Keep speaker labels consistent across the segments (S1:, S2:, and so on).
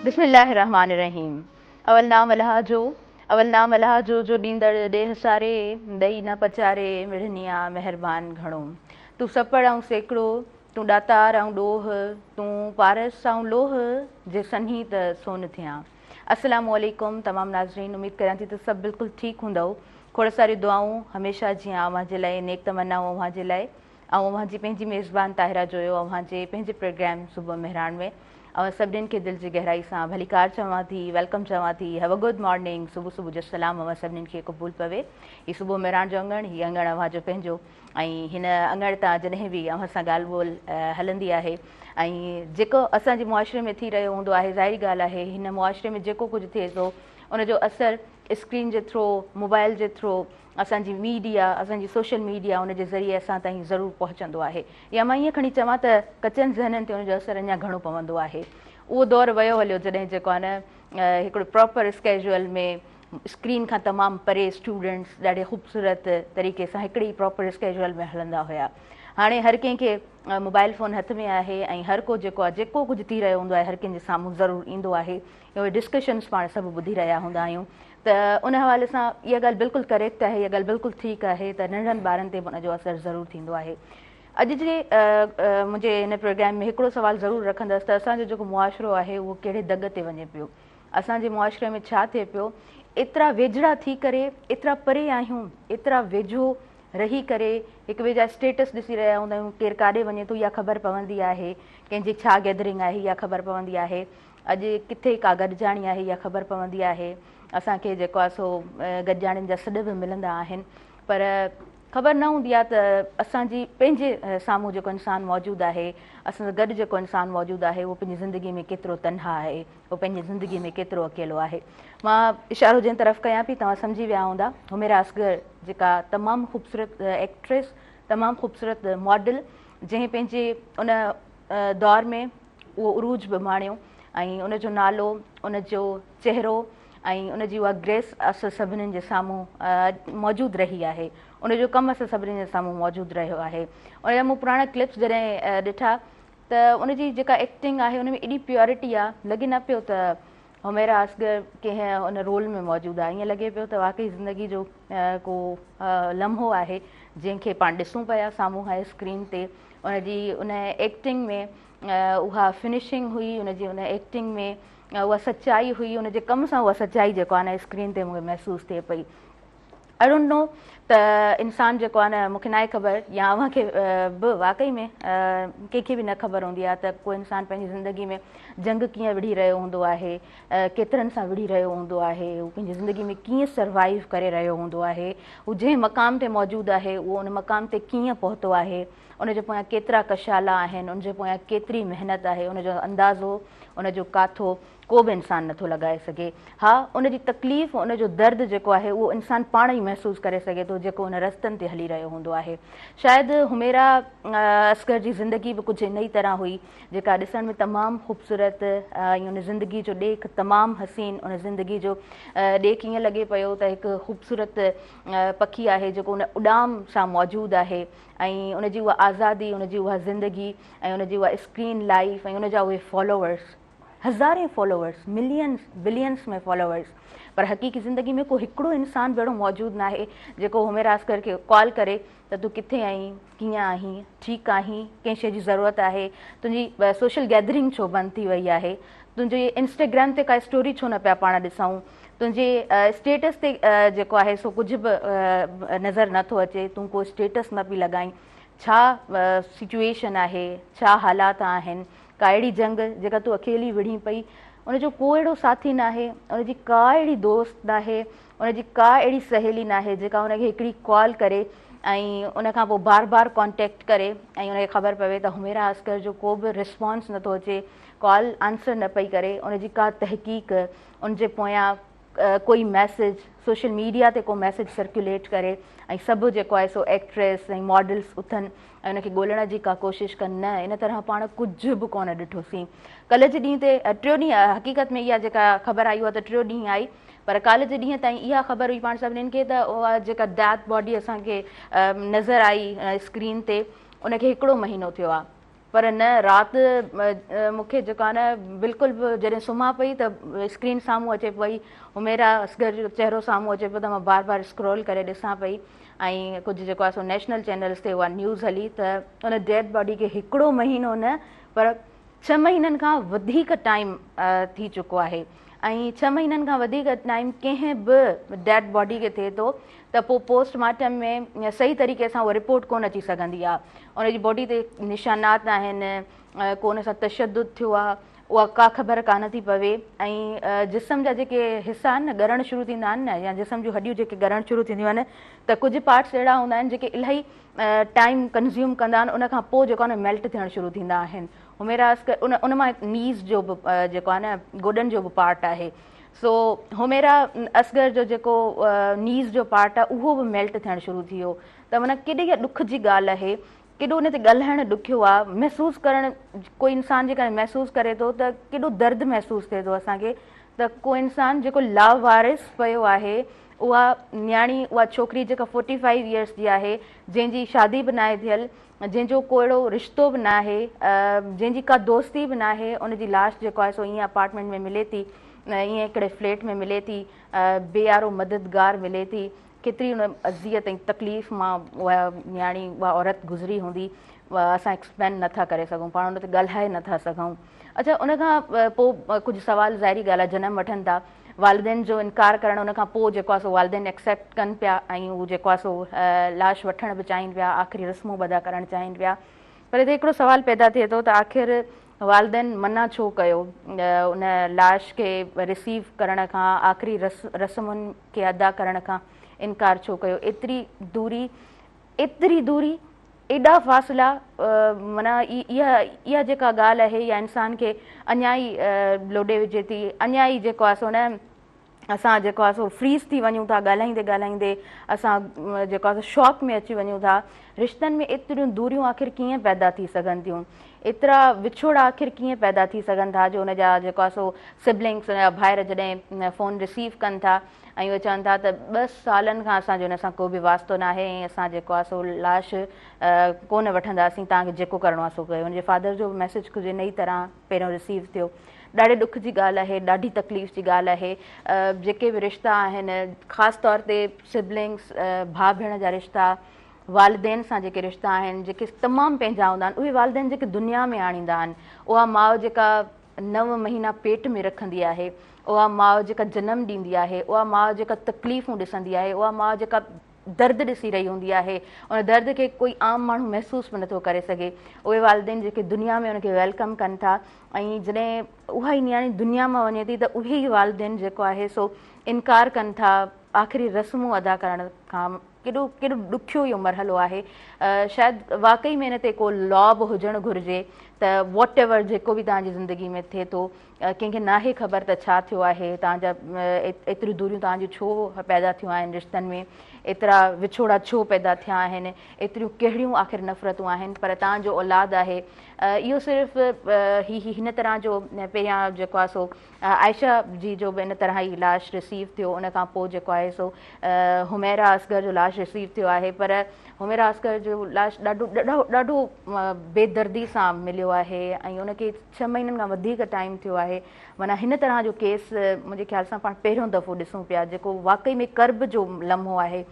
S1: बिस्मिल्लाहिर्रहमानिर्रहीम। अवल नाम अल्लाह जो ॾींदड़ ॾेह सारे, ॾई न पचारे मिड़निया महिरबान घणो। तूं सपड़ ऐं सेकिड़ो, तूं ॾातार ऐं ॾोह, तूं पारस ऐं लोह, जे सन्ही त सोन थियां। अस्सलामु अलैकुम तमामु नाज़रीन, उमेद कयां थी त सभु बिल्कुलु ठीकु हूंदव। खोड़ सारी दुआऊं हमेशह जीअं अव्हां जे लाइ, नेक तमन्नाऊं अव्हां जे लाइ, ऐं अव्हां जी पंहिंजी मेज़बान ताहिरा जोयो अव्हां जे पंहिंजे प्रोग्राम सुबुह मेहरान में सभिनीनि खे दिलि जी गहराई सां भलीकार चवां थी, वेलकम चवां थी, हैव अ गुड मॉर्निंग, सुबुह सुबुह जो सलाम अव्हां सभिनीनि खे क़बूल पवे। हीउ सुबुह मेहरान जो अंगण, हीउ अंगण अव्हां जो पंहिंजो, ऐं हिन अंगण तां जॾहिं बि अव्हां सां ॻाल्हि ॿोल हलंदी आहे, ऐं जेको असांजे मुआशिरे में थी रहियो हूंदो आहे, ज़ाहिरी ॻाल्हि आहे हिन मुआशिरे में जेको कुझु थिए थो उनजो असरु स्क्रीन जे थ्रू, मोबाइल जे थ्रू, असांजी मीडिया, असांजी सोशल मीडिया उनजे ज़रिए असां ताईं ज़रूरु पहुचंदो आहे। या मां ईअं खणी चवां त कचनि ज़हननि ते उनजो असरु अञा घणो पवंदो आहे। उहो दौरु वियो हलियो जॾहिं जेको आहे न हिकिड़ो प्रॉपर स्केजुअल में स्क्रीन खां तमामु परे स्टूडेंट्स ॾाढे ख़ूबसूरत तरीक़े सां हिकिड़ी प्रॉपर स्केजुअल में हलंदा हुया। हाणे हर कंहिंखे मोबाइल फ़ोन हथ में आहे ऐं हर को जेको आहे, जेको कुझु थी रहियो हूंदो आहे हर कंहिंजे साम्हूं ज़रूरु ईंदो आहे। इहो डिस्कशन्स पाण सभु ॿुधी रहिया हूंदा आहियूं, त उन हवाले सां इहा ॻाल्हि बिल्कुलु करेक्ट आहे, इहा ॻाल्हि बिल्कुलु ठीकु आहे त नंढनि ॿारनि ते बि उनजो असरु ज़रूरु थींदो आहे। अॼु जे मुंहिंजे हिन प्रोग्राम में हिकिड़ो सुवालु ज़रूरु रखंदसि त असांजो जेको मुआशिरो आहे उहो कहिड़े दग ते वञे पियो, असांजे मुआशिरे में छा थिए पियो। एतिरा वेझड़ा थी करे, एतिरा परे आहियूं, एतिरा वेझो रही करे हिक ॿिए जा स्टेटस ॾिसी रहिया हूंदा आहियूं, केरु काॾे वञे थो इहा ख़बर पवंदी आहे, कंहिंजी छा गैदरिंग आहे इहा ख़बर पवंदी आहे, अॼु किथे का गॾिजाणी आहे इहा ख़बर पवंदी आहे, असांखे जेको आहे सो गॾिजाणियुनि जा सॾ बि मिलंदा आहिनि, पर ख़बर न हूंदी आहे त असांजी पंहिंजे साम्हूं जेको इंसानु मौजूदु आहे, असां सां गॾु जेको इंसानु मौजूदु आहे उहो पंहिंजी ज़िंदगी में केतिरो तनहा आहे, उहो पंहिंजी ज़िंदगी में केतिरो अकेलो आहे। मां इशारो जंहिं तरफ़ कयां पई तव्हां सम्झी विया हूंदा, हुमेरा असगर जेका तमामु ख़ूबसूरत एक्ट्रेस, तमामु ख़ूबसूरत मॉडल, जंहिं पंहिंजे उन दौर में उहो उरूज बि माणियो, ऐं उनजो नालो, उनजो चहिरो ऐं उनजी उहा ग्रेस असां सभिनीनि जे साम्हूं मौजूदु रही आहे, उनजो कमु असां सभिनीनि जे साम्हूं मौजूदु रहियो आहे। उनजा मूं पुराणा क्लिप्स जॾहिं ॾिठा त उनजी जेका एक्टिंग आहे उन में एॾी प्योरिटी आहे, लॻे न पियो त हुमेरा असगर कंहिं उन रोल में मौजूदु आहे, ईअं लॻे पियो त वाक़ई ज़िंदगी जो को लम्हो आहे जंहिंखे पाण ॾिसूं पिया साम्हूं आहे स्क्रीन ते। उनजी उन एक्टिंग में उहा फिनिशिंग हुई, उनजी उन एक्टिंग में उहा सचाई हुई, उनजे कम सां उहा सचाई जेको आहे न स्क्रीन ते मूंखे महसूसु थिए पई। आई डोंट नो त इंसानु जेको आहे न, मूंखे नाहे ख़बर, या अव्हांखे बि वाक़ई में कंहिंखे बि न ख़बर हूंदी आहे त को इंसानु पंहिंजी ज़िंदगी में जंग कीअं विढ़ी रहियो हूंदो आहे, केतिरनि सां विढ़ी रहियो हूंदो आहे, हू पंहिंजी ज़िंदगी में कीअं सर्वाइव करे रहियो हूंदो आहे, हू जंहिं मक़ाम ते मौजूदु आहे उहो उन मक़ाम ते कीअं पहुतो आहे, उनजे पोयां केतिरा कशाला आहिनि, उनजे पोयां केतिरी महिनत आहे, उनजो अंदाज़ो, उनजो काथो को बि इंसानु नथो लॻाए सघे। हा, उनजी तकलीफ़, उनजो दर्द जेको आहे उहो इंसानु पाण ई महसूसु करे सघे थो जेको उन रस्तनि ते हली रहियो हूंदो आहे। शायदि हुमेरा असगर जी ज़िंदगी बि कुझु इन ई तरह हुई, जेका ॾिसण में तमामु ख़ूबसूरत, ऐं उन ज़िंदगी जो ॾेख तमामु हसीन, उन ज़िंदगी जो ॾेख ईअं लॻे पियो त हिकु ख़ूबसूरत पखी आहे जेको उन उॾाम सां मौजूदु आहे, ऐं उनजी उहा आज़ादी, उनजी उहा ज़िंदगी, ऐं उनजी उहा स्क्रीन लाइफ, ऐं उनजा उहे फॉलोवर्स, हज़ारे फॉलोवर्स, मिलियंस बिलियंस में फॉलोवर्स, पर हक़ीक़ी ज़िंदगी में को हिकिड़ो इंसानु अहिड़ो मौजूदु न आहे जेको हुमेरा असगर खे कॉल करे त तूं किथे आहीं, कीअं आहीं, ठीकु आहीं, कंहिं शइ जी ज़रूरत आहे, तुंहिंजी सोशल गैदरिंग छो बंदि थी वई आहे, तुंहिंजे इंस्टाग्राम ते का स्टोरी छो न पिया पाण ॾिसूं, तुंहिंजे स्टेटस ते जेको आहे सो कुझु बि नज़र नथो अचे, तूं को स्टेटस न पई लॻाईं, छा सिचुएशन आहे, छा हालात आहिनि, का अहिड़ी जंग जेका तूं अकेली विढ़ी पई, उनजो को अहिड़ो साथी न आहे, उनजी का अहिड़ी दोस्त न आहे, उनजी का अहिड़ी सहेली न आहे जेका उनखे हिकिड़ी कॉल करे ऐं उनखां पोइ बार बार कॉन्टेक्ट करे ऐं उनखे ख़बर पवे त हुमेरा असगर जो को बि रिस्पॉन्स नथो अचे, कॉल आंसर न पई करे, उनजी का तहक़ीक़, उनजे पोयां कोई मैसेज, सोशल मीडिया ते को मैसेज सर्कुलेट करे, ऐं सभु जेको आहे सो एक्ट्रेस ऐं मॉडल्स उथनि ऐं उनखे ॻोल्हण जी का कोशिशि कनि, न इन तरह पाण कुझु बि कोन ॾिठोसीं। कल्ह जे ॾींहं ते, टियों ॾींहुं हक़ीक़त में इहा जेका ख़बर आई उहा त टियों ॾींहुं आई, पर काल्ह जे ॾींहं ताईं इहा ख़बर हुई पाण सभिनीनि खे त उहा जेका डेथ बॉडी असांखे नज़र आई स्क्रीन ते, उनखे हिकिड़ो महीनो थियो आहे। पर न राति मूंखे जेको आहे न बिल्कुलु बि जॾहिं सुम्हां पई त स्क्रीन साम्हूं अचे पई, हुमेरा असगर जो चहिरो साम्हूं अचे पियो त मां बार बार स्क्रॉल करे ॾिसां पई। ऐं कुझु जेको आहे सो नेशनल चैनल्स ते उहा न्यूज़ हली त उन डेड बॉडी खे हिकिड़ो महीनो न पर 6 महीननि खां वधीक टाइम थी चुको आहे। ऐं 6 महीननि खां वधीक टाइम कंहिं बि डेड बॉडी खे थिए थो त पोइ पोस्टमार्टम में सही तरीक़े सां उहा रिपोर्ट कोन अची सघंदी आहे। उनजी बॉडी ते निशानात आहिनि, को उन सां तशदुद थियो आहे, उहा का ख़बर कान थी पवे। ऐं जिस्म जा जेके हिसा आहिनि न ॻरणु शुरू थींदा आहिनि न, या जिस्म जूं हॾियूं जेके ॻरणु शुरू थींदियूं आहिनि त कुझु पार्ट्स अहिड़ा हूंदा आहिनि जेके इलाही टाइम कंज़्यूम कंदा आहिनि, उन खां पोइ जेको आहे न मेल्ट थियणु शुरू थींदा आहिनि। हुमेरा असगर उन मां नीज़ जो बि जेको आहे न गोॾनि जो बि पार्ट आहे। सो हुमेरा असगर जो जेको नीज़ जो पार्ट आहे उहो बि मेल्ट थियणु शुरू थी वियो। त माना केॾी इहा ॾुख जी ॻाल्हि आहे, केॾो उन ते ॻाल्हाइणु ॾुखियो आहे। महसूसु करणु कोई इंसानु जेका महसूसु करे थो त केॾो दर्द महसूसु थिए थो असांखे त को इंसानु जेको लावारिस पियो आहे, उहा न्याणी, उहा छोकिरी जेका 45 इयर्स जी आहे, जंहिंजी शादी बि न आहे थियल, जंहिंजो को अहिड़ो रिश्तो बि न आहे, जंहिंजी का दोस्ती बि न आहे, उनजी लाश जेको आहे सो ईअं अपार्टमेंट में मिले थी, ईअं हिकिड़े फ्लैट में मिले थी, बेयारो मददगार मिले थी। केतिरी उन अज़ियत ऐं तकलीफ़ मां उहा न्याणी, उहा औरत गुज़री हूंदी, असां एक्सप्लेन नथा करे सघूं, पाण उन ते ॻाल्हाए नथा सघूं। अच्छा, उन खां पोइ कुझु सवाल ज़ाहिरी ॻाल्हि आहे, जनमु वठनि था, वालिदेन जो इनकार करणु, उन खां पोइ जेको आहे सो वालिदेन एक्सेप्ट कनि पिया ऐं उहो जेको आहे सो लाश वठण बि चाहिनि पिया, आख़िरी रस्मूं अदा करणु चाहिनि पिया। पर हिते हिकिड़ो सवाल पैदा थिए थो त आख़िर वालिदेन मना छो कयो उन लाश खे रिसीव करण खां, आख़िरी रस्मुनि खे अदा करण खां इनकार छो कयो? एतिरी दूरी, एॾा फ़ासिला, माना इहा जेका ॻाल्हि आहे इहा इंसान खे अञा ई लोॾे विझे थी। अञा ई जेको आहे सो न असां जेको आहे सो फ्रीज़ थी वञूं था ॻाल्हाईंदे ॻाल्हाईंदे, असां जेको आहे सो शॉक में अची वञूं था। रिश्तनि में एतिरियूं दूरियूं आख़िर कीअं पैदा थी सघनि थियूं? एतिरा विछोड़ा आख़िर कीअं पैदा थी सघनि था जो उनजा जेको आहे सो सिबलिंग्स, भाइर जॾहिं फ़ोन रिसीव कनि था ऐं उहे चवनि था त 2 सालनि खां असांजो हुन सां को बि वास्तो न आहे ऐं असां जेको आहे सो लाश कोन वठंदासीं, तव्हांखे जेको करिणो आहे सो कयो। हुनजे फादर जो मैसेज कुझु इन ई तरह पहिरियों रिसीव थियो। ॾाढे ॾुख जी ॻाल्हि आहे, ॾाढी तकलीफ़ जी ॻाल्हि आहे। जेके बि रिश्ता आहिनि, ख़ासि तौर ते सिबलिंग्स, भाउ भेण जा रिश्ता, वालिदेन सां जेके रिश्ता आहिनि, जेके तमामु पंहिंजा हूंदा आहिनि, उहे वालिदेन जेके दुनिया में आणींदा आहिनि, उहा माउ जेका 9 महीना पेट में रखंदी आहे, उहा माउ जेका जनमु ॾींदी आहे, उहा माउ जेका तकलीफ़ूं ॾिसंदी आहे, उहा माउ जेका दर्द ॾिसी रही हूंदी आहे, उन दर्द खे कोई आम माण्हू महसूसु बि नथो करे सघे। उहे वालिदेन जेके दुनिया में उनखे वेलकम कनि था, ऐं जॾहिं उहा ई न्याणी दुनिया मां वञे थी त उहे ई वालिदेन जेको आहे सो इनकार कनि था आख़िरी रस्मूं अदा करण खां। केॾो ॾुखियो इहो मरहलो आहे। शायदि वाक़ई में हिन ते को लॉ बि हुजणु घुरिजे त वॉट एवर जेको बि तव्हांजी ज़िंदगी में थिए थो, कंहिंखे नाहे ख़बर त छा थियो आहे, तव्हांजा एतिरियूं दूरियूं तव्हांजूं छो पैदा थियूं आहिनि रिश्तनि में, एतिरा विछोड़ा छो पैदा थिया आहिनि, एतिरियूं कहिड़ियूं आख़िर नफ़रतूं आहिनि, पर तव्हांजो औलाद आहे। इहो सिर्फ़ु हिन तरह जो पहिरियां जेको आहे सो आयशा जी जो बि इन तरह ई लाश रिसीव थियो, उन खां पोइ जेको आहे सो हुमेरा असगर जो लाश रिसीव थियो आहे। पर हुमेरा असगर जो लाश ॾाढो बेदर्दी सां मिलियो आहे ऐं उनखे 6 महीननि खां वधीक टाइम थियो आहे। माना हिन तरह जो केस मुंहिंजे ख़्याल सां पाण पहिरियों दफ़ो ॾिसूं पिया, जेको वाक़ई में कर्ब जो लम्हो आहे।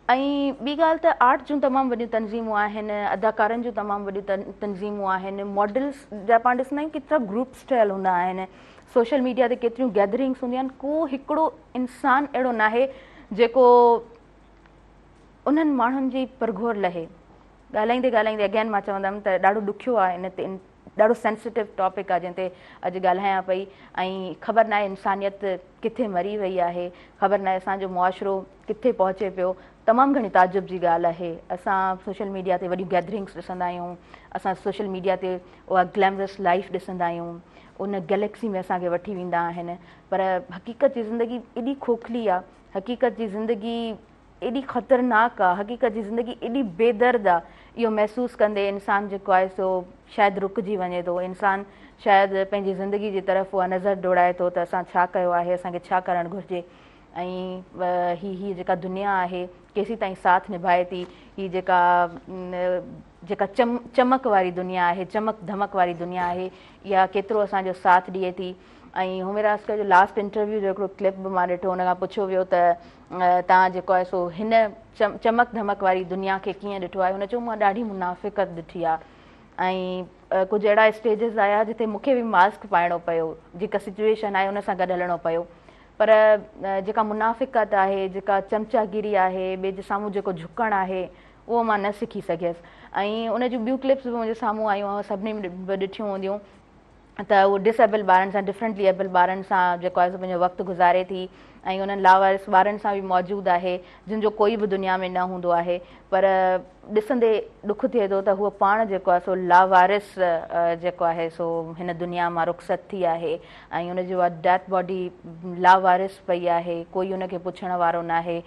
S1: ऐं ॿी ॻाल्हि त आर्ट जूं तमामु वॾियूं तनज़ीमूं आहिनि, अदाकारनि जूं तमामु वॾियूं तनज़ीमूं आहिनि, मॉडल्स जा पाण ॾिसंदा आहियूं केतिरा ग्रुप्स ठहियल हूंदा आहिनि, सोशल मीडिया ते केतिरियूं गैदरिंग्स हूंदियूं आहिनि। को हिकिड़ो इंसानु अहिड़ो न आहे जेको उन्हनि माण्हुनि जी परघोर लहे। ॻाल्हाईंदे ॻाल्हाईंदे अगेन मां चवंदमि त ॾाढो ॾुखियो आहे, इन ते ॾाढो सेंसिटिव टॉपिक आहे जंहिं ते अॼु ॻाल्हायां पई। ऐं ख़बर न आहे इंसानियत किथे मरी वई आहे, ख़बर न आहे असांजो मुआशिरो किथे पहुचे पियो। तमामु घणी ताजुब जी ॻाल्हि आहे। असां सोशल मीडिया ते वॾियूं गैदरिंग्स ॾिसंदा आहियूं, असां सोशल मीडिया ते उहा ग्लैमरस लाइफ ॾिसंदा आहियूं, उन गैलेक्सी में असांखे वठी वेंदा आहिनि, पर हक़ीक़त जी ज़िंदगी एॾी खोखली आहे, हक़ीक़त जी ज़िंदगी एॾी ख़तरनाक आहे, हक़ीक़त जी ज़िंदगी एॾी बेदर्द आहे। इहो महसूसु कंदे इंसानु जेको आहे सो शायदि रुकिजी वञे थो, इंसानु शायदि पंहिंजी ज़िंदगी जी तरफ़ उहा नज़र दौड़ाए थो त असां छा कयो आहे, असांखे छा करणु घुरिजे। ऐं हीअ जेका दुनिया आहे केसीं ताईं साथ निभाए थी, ही जेका चमक वारी दुनिया आहे, चमक धमक वारी दुनिया आहे, इहा केतिरो असांजो साथ ॾिए थी। ऐं हुमेरा अस्कर जो लास्ट इंटरव्यू जो हिकिड़ो क्लिप बि मां ॾिठो, हुन खां पुछियो वियो त तव्हां जेको आहे सो हिन चमक धमक वारी दुनिया खे कीअं ॾिठो आहे। हुन चयो मां ॾाढी मुनाफ़िक़त ॾिठी आहे, ऐं कुझु अहिड़ा स्टेजिस आया जिते मूंखे बि मास्क पाइणो पियो, जेका सिचुएशन आहे उन सां गॾु हलणो पियो। पर जेका मुनाफ़िक़त आहे, जेका चमचागिरी आहे, ॿिए जे साम्हूं जेको झुकणु आहे, उहो मां न सिखी सघियसि। ऐं उन जूं ॿियूं क्लिप्स बि मुंहिंजे साम्हूं आयूं, सभिनी बि ॾिठियूं हूंदियूं त उहो डिसेबल ॿारनि सां, डिफरेंटली एबल ॿारनि सां जेको आहे सो पंहिंजो वक़्तु गुज़ारे थी, ऐं उन्हनि लावारिस ॿारनि सां बि मौजूदु आहे, जिन जो कोई बि दुनिया में न हूंदो आहे। पर ॾिसंदे ॾुखु थिए थो त हूअ पाण जेको आहे सो लावारिस जेको आहे सो हिन दुनिया मां रुख़सत थी आहे, ऐं उनजी उहा डेथ बॉडी लावारिस पई आहे। कोई उनखे पुछण वारो न आहे,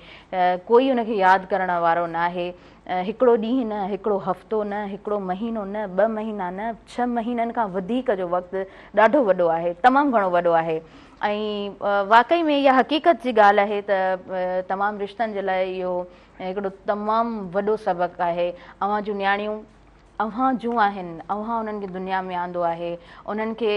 S1: कोई उनखे यादि करण वारो न आहे। हिकिड़ो ॾींहुं न, हिकिड़ो हफ़्तो न, हिकिड़ो महीनो न, 2 महीना न, 6 महीननि खां वधीक जो वक़्तु ॾाढो वॾो आहे, तमामु घणो वॾो आहे। ऐं वाक़ई में इहा हक़ीक़त जी ॻाल्हि आहे त तमामु रिश्तनि जे लाइ इहो हिकिड़ो तमामु वॾो सबक़ु आहे। अव्हां जूं नियाणियूं अव्हां जूं आहिनि, अव्हां उन्हनि खे दुनिया में आंदो आहे। उन्हनि खे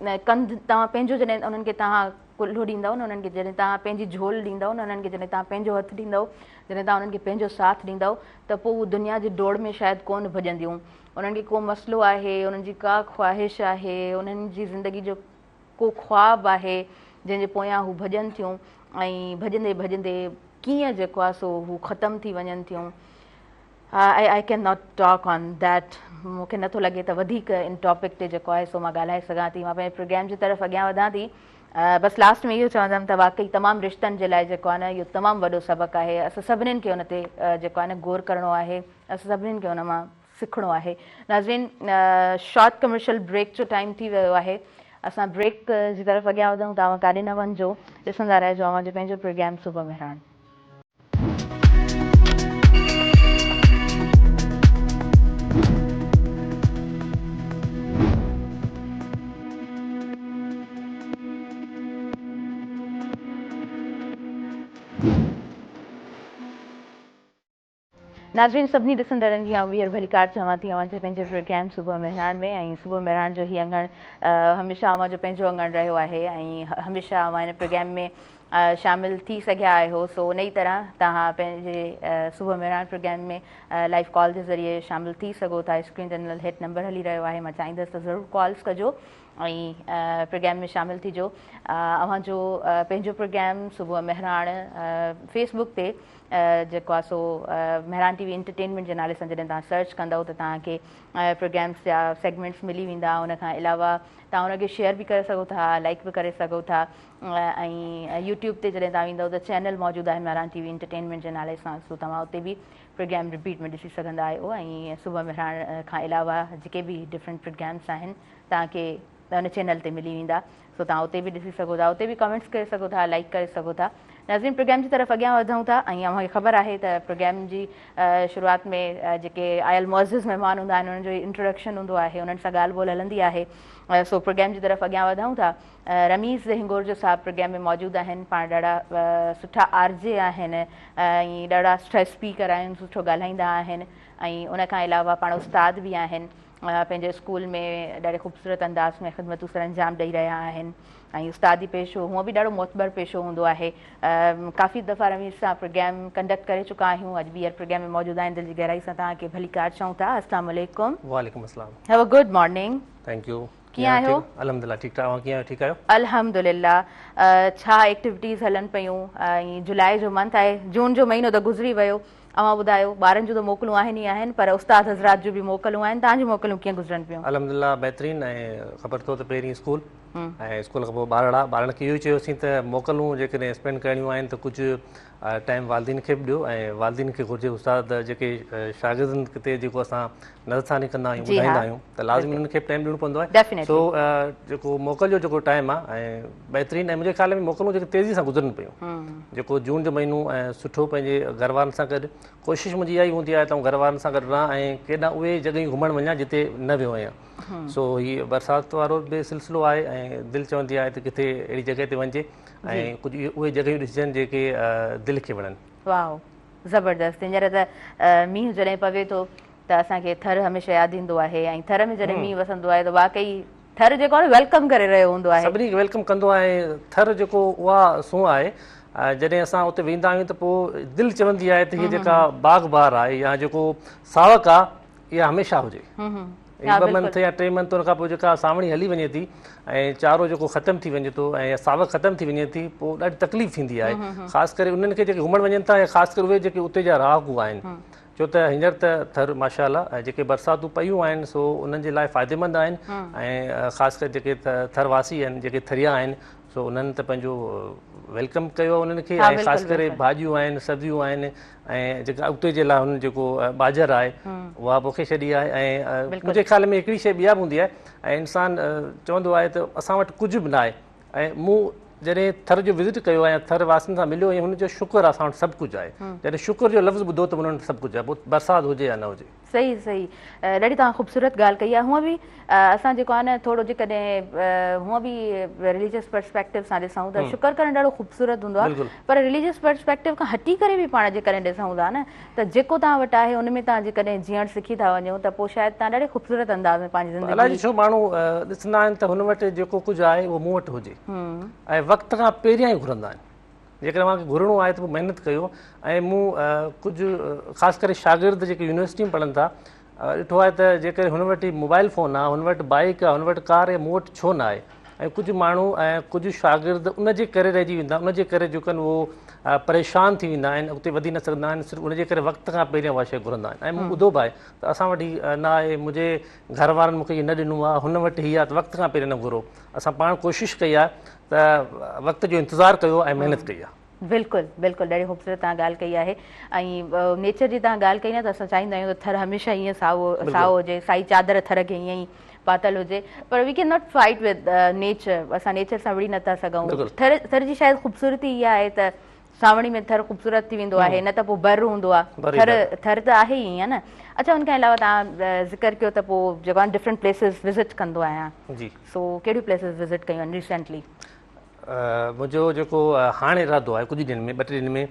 S1: कंधु तव्हां पंहिंजो जॾहिं उन्हनि खे तव्हां कुल्हो ॾींदव न, उन्हनि खे जॾहिं तव्हां पंहिंजी झोल ॾींदव न, उन्हनि खे जॾहिं तव्हां पंहिंजो हथु ॾींदव, जॾहिं तव्हां उन्हनि खे पंहिंजो साथ ॾींदव, त पोइ उहो दुनिया जी डोड़ में शायदि कोन भॼंदियूं। उन्हनि खे को मसइलो आहे, उन्हनि जी का ख़्वाहिश आहे, उन्हनि जी ज़िंदगी जो को ख़्वाबु आहे जंहिंजे पोयां हू भॼनि थियूं, ऐं भॼंदे भॼंदे कीअं जेको आहे सो हू ख़तमु थी वञनि थियूं। I can not talk on that. मूंखे नथो लॻे त वधीक इन टॉपिक ते जेको आहे सो मां ॻाल्हाए सघां थी। मां पंहिंजे प्रोग्राम जी तरफ़ अॻियां वधां थी। बसि लास्ट में इहो चवंदमि त वाक़ई तमामु रिश्तनि जे लाइ जेको आहे न, इहो तमामु वॾो सबक़ु आहे। असां सभिनीनि खे उन ते जेको आहे न गौर करिणो आहे, असां सभिनीनि खे उन मां सिखणो आहे। नाज़रीन, शॉर्ट कमर्शियल ब्रेक जो टाइम थी वियो आहे। असां ब्रेक जी तरफ़ अॻियां वधूं, तव्हां काॾे न वञिजो, ॾिसंदा रहिजो अव्हां जो पंहिंजो प्रोग्राम सुबुह मेहरान। नाज़रीन, सभिनी ॾिसंदड़नि जी वीर भली कार चवां थी अव्हां जे पंहिंजे प्रोग्राम सुबुह मेहरान में। ऐं सुबुह मेहरान जो ही अंगण हमेशह अव्हां जो पंहिंजो अंगण रहियो आहे, ऐं हमेशह अव्हां हिन प्रोग्राम में शामिल थी सघिया आहियो। सो उन ई तरह तव्हां पंहिंजे सुबुह मेहरान प्रोग्राम में लाइव कॉल जे ज़रिए शामिल थी सघो था। स्क्रीन ते हेठि नंबर हली रहियो आहे, मां चाहींदसि त ज़रूरु कॉल्स कजो ऐं प्रोग्राम में शामिल थिजो। अव्हां जो पंहिंजो प्रोग्राम सुबुह मेहरान फेसबुक ते जेको आहे सो मेहरान टीवी एंटरटेनमेंट जे नाले सां जॾहिं तव्हां सर्च कंदव त तव्हांखे प्रोग्राम्स जा सेगमेंट्स मिली वेंदा। उनखां अलावा तव्हां उनखे शेयर बि करे सघो था, लाइक बि करे सघो था। ऐं यूट्यूब ते जॾहिं तव्हां ईंदव त चैनल मौजूदु आहे मेहरान टीवी एंटरटेनमेंट जे नाले सां, सो तव्हां उते बि प्रोग्राम रिपीट में ॾिसी सघंदा आहियो। ऐं सुबुह मेहरान खां अलावा जेके बि डिफरेंट प्रोग्राम्स आहिनि तव्हांखे उन चैनल ते मिली वेंदा, सो तव्हां उते बि ॾिसी सघो था, उते बि कमेंट्स करे सघो था, लाइक करे सघो था। नाज़रीन, प्रोग्राम जी तरफ़ अॻियां वधूं था। ऐं अव्हांखे ख़बर आहे त प्रोग्राम जी शुरूआति में जेके आयल मुअज़्ज़िज़ महिमान हूंदा आहिनि, उन्हनि जो इंट्रोडक्शन हूंदो आहे, उन्हनि सां ॻाल्हि ॿोल हलंदी आहे। सो प्रोग्राम जी तरफ़ अॻियां वधूं था। रमीज़ हिंगोर जो साहब प्रोग्राम में मौजूदु आहिनि। पाण ॾाढा सुठा आरजे आहिनि ऐं ॾाढा स्ट्रेस स्पीकर आहिनि, सुठो ॻाल्हाईंदा आहिनि। ऐं उनखां अलावा पाण उस्ताद बि आहिनि, पंहिंजे स्कूल में ॾाढे ख़ूबसूरत अंदाज़ में ख़िदमतूं सर अंजाम ॾेई रहिया आहिनि। ऐं उस्तादी पेशो हूअं बि ॾाढो मोतबर पेशो हूंदो आहे। काफ़ी दफ़ा रमीज़ सां प्रोग्राम कंडक्ट करे चुका आहियूं। अॼु ॿीहर प्रोग्राम में मौजूदु आहिनि। दिलि जी गहराई सां तव्हांखे भली कार चऊं था। अस्सलाम वालेकुम।
S2: वालेकुम अस्सलाम।
S1: Have a good morning.
S2: Thank U.
S1: कीअं आहियो?
S2: अल्हम्दुलिल्लाह ठीकु ठाक। कीअं आहियो? ठीकु आहियो?
S1: अल्हम्दुलिल्लाह। छा एक्टिविटीज़ हलनि पियूं? ऐं जुलाई जो मंथ आहे, जून जो महीनो त गुज़री वियो। अव्हां ॿुधायो, ॿारनि जूं त मोकलूं आहिनि ई आहिनि, पर उस्ताद हज़रात जूं बि मोकलूं आहिनि। तव्हांजूं मोकलूं कीअं गुज़रनि पियूं?
S2: अल्हम्दुलिल्लाह बहितरीन। ऐं ख़बर अथव त पहिरीं स्कूल ऐं स्कूल खां पोइ ॿारनि खे इहो ई चयोसीं त मोकलूं जेकॾहिं स्पेंड करणियूं आहिनि त कुझु टाइम वालदीन खे बि ॾियो। ऐं वालदीन खे घुरिजे उस्ताद जेके शागिर्दनि ते जेको असां नज़रसानी कंदा आहियूं, ॿुधाईंदा आहियूं, त लाज़मी उन्हनि खे टाइम ॾियणो पवंदो आहे। सो जेको मोकल जो जेको टाइम आहे ऐं बहितरीन। ऐं मुंहिंजे ख़्याल में मोकलूं जेके तेज़ी सां गुज़रनि पियूं, जेको जून जो महीनो ऐं सुठो पंहिंजे घर वारनि सां गॾु कोशिशि मुंहिंजी इहा ई हूंदी आहे त घर वारनि सां गॾु रहां ऐं केॾा उहे जॻहियूं घुमणु वञा जिते न वियो आहियां। सो हीअ बरसाति वारो बि सिलसिलो आहे ऐं दिलि चवंदी आहे त किथे अहिड़ी जॻह ते वञिजे ऐं कुझु उहे जॻहियूं ॾिसजनि जेके दिलि खे वणनि।
S1: वाह, ज़बरदस्त। हींअर त मींहुं जॾहिं पवे थो त असांखे थर हमेशह यादि ईंदो आहे, ऐं थर में जॾहिं मींहुं वसंदो आहे त वाकई थर जेको आहे वेलकम करे रहियो हूंदो आहे।
S2: सभिनी खे वेलकम कंदो आहे। थर जेको उहा सूंह आहे, जॾहिं असां उते वेंदा आहियूं त पोइ दिलि चवंदी आहे त हीअ जेका बाग़ बहार आहे या जेको सावक आहे इहा हमेशह हुजे। 2 मंथ या 3 मंथ उन खां पोइ जेका सावणी हली वञे थी ऐं चारो जेको ख़तमु थी वञे थो ऐं सावक ख़तमु थी वञे थी, पोइ ॾाढी तकलीफ़ थींदी आहे, ख़ासि करे उन्हनि खे जेके घुमणु वञनि था या ख़ासि करे उहे जेके उते जा रहाकू आहिनि। छो त हींअर त थर माशाअल्लाह जेके बरसातूं पयूं आहिनि सो उन्हनि जे लाइ फ़ाइदेमंद आहिनि, ऐं ख़ासि करे जेके थरवासी आहिनि, जेके थरिया आहिनि, सो उन्हनि त पंहिंजो वेलकम कयो उन्हनि खे। ऐं ख़ासि करे भाॼियूं आहिनि, सब्जियूं आहिनि, ऐं जेका उते जे लाइ हुननि जेको बाज़ार आहे उहा पोखे छॾी आहे। ऐं मुंहिंजे ख़्याल में हिकिड़ी शइ ॿिया बि हूंदी आहे, ऐं इंसानु चवंदो आहे त असां वटि कुझु बि न आहे, ऐं मूं जॾहिं थर जो विज़िट कयो आहे, थर वासियुनि सां मिलियो, ऐं हुनजो शुक्र आहे असां वटि सभु कुझु आहे। जॾहिं शुक्र जो लफ़्ज़ ॿुधो त उन्हनि सभु कुझु आहे, पोइ बरसाति हुजे या न हुजे।
S1: सही सही, ॾाढी तव्हां ख़ूबसूरत ॻाल्हि कई आहे। हूअं बि असां जेको आहे न थोरो जेकॾहिं हूअं बि रिलीजियस पर्सपेक्टिव सां ॾिसूं त शुक्र करणु ॾाढो ख़ूबसूरत हूंदो आहे, पर रिलीजियस पर्सपेक्टिव खां हटी करे बि पाण जेकॾहिं ॾिसूं था न त जेको तव्हां वटि आहे उन में तव्हां जेकॾहिं जीअण सिखी था वञो त पोइ शायदि तव्हां ॾाढे ख़ूबसूरत अंदाज़ में पंहिंजी ज़िंदगी।
S2: अलाए छो माण्हू ॾिसंदा आहिनि त हुन वटि जेको कुझु आहे उहो मूं वटि हुजे, ऐं वक़्त खां पहिरियां ई घुरंदा आहिनि। जेकॾहिं मूंखे घुरणो आहे त पोइ महिनत कयो। ऐं मूं कुझु ख़ासि करे शागिर्द जेके यूनिवर्सिटी में पढ़नि था, ॾिठो आहे त जेकॾहिं हुन वटि मोबाइल फ़ोन आहे, हुन वटि बाइक आहे, हुन वटि कार आहे, मूं वटि छो न आहे। ऐं कुझु माण्हू ऐं कुझु शागिर्द उनजे करे रहिजी वेंदा, उनजे करे जेको आहिनि उहो परेशान थी वेंदा आहिनि, उते वधी न सघंदा आहिनि, सिर्फ़ु उनजे करे वक़्त खां पहिरियां उहा शइ घुरंदा आहिनि। ऐं मूं ॿुधो बि आहे त असां वटि न आहे, मुंहिंजे घर वारनि मूंखे इहो न ॾिनो आहे, हुन वटि हीअ आहे, त वक़्त खां पहिरियां न घुरो। असां पाण कोशिशि कई आहे त वक़्त जो इंतज़ारु कयो ऐं महिनत कई आहे।
S1: बिल्कुलु बिल्कुलु, ॾाढी ख़ूबसूरत तव्हां ॻाल्हि कई आहे। ऐं नेचर जी तव्हां ॻाल्हि कई न त असां चाहींदा आहियूं त थर हमेशह ईअं साओ हुजे, साई चादर थर खे ईअं ई पातल हुजे, पर we can not fight with nature. असां नेचर सां विड़ी नथा सघूं। थर जी शायदि ख़ूबसूरती इहा आहे त सावणी में थर ख़ूबसूरत थी वेंदो आहे, न त पोइ बर हूंदो आहे। थर त आहे ई ईअं न। अच्छा, हुनखां अलावा तव्हां ज़िक्र कयो त पोइ जेको आहे डिफरेंट प्लेसिस विज़िट कंदो आहियां, सो कहिड़ियूं प्लेसिस विज़िट कयूं आहिनि रिसेंटली?
S2: मुंहिंजो जेको हाणे इरादो आहे कुझु ॾींहंनि में 2 टे ॾींहंनि में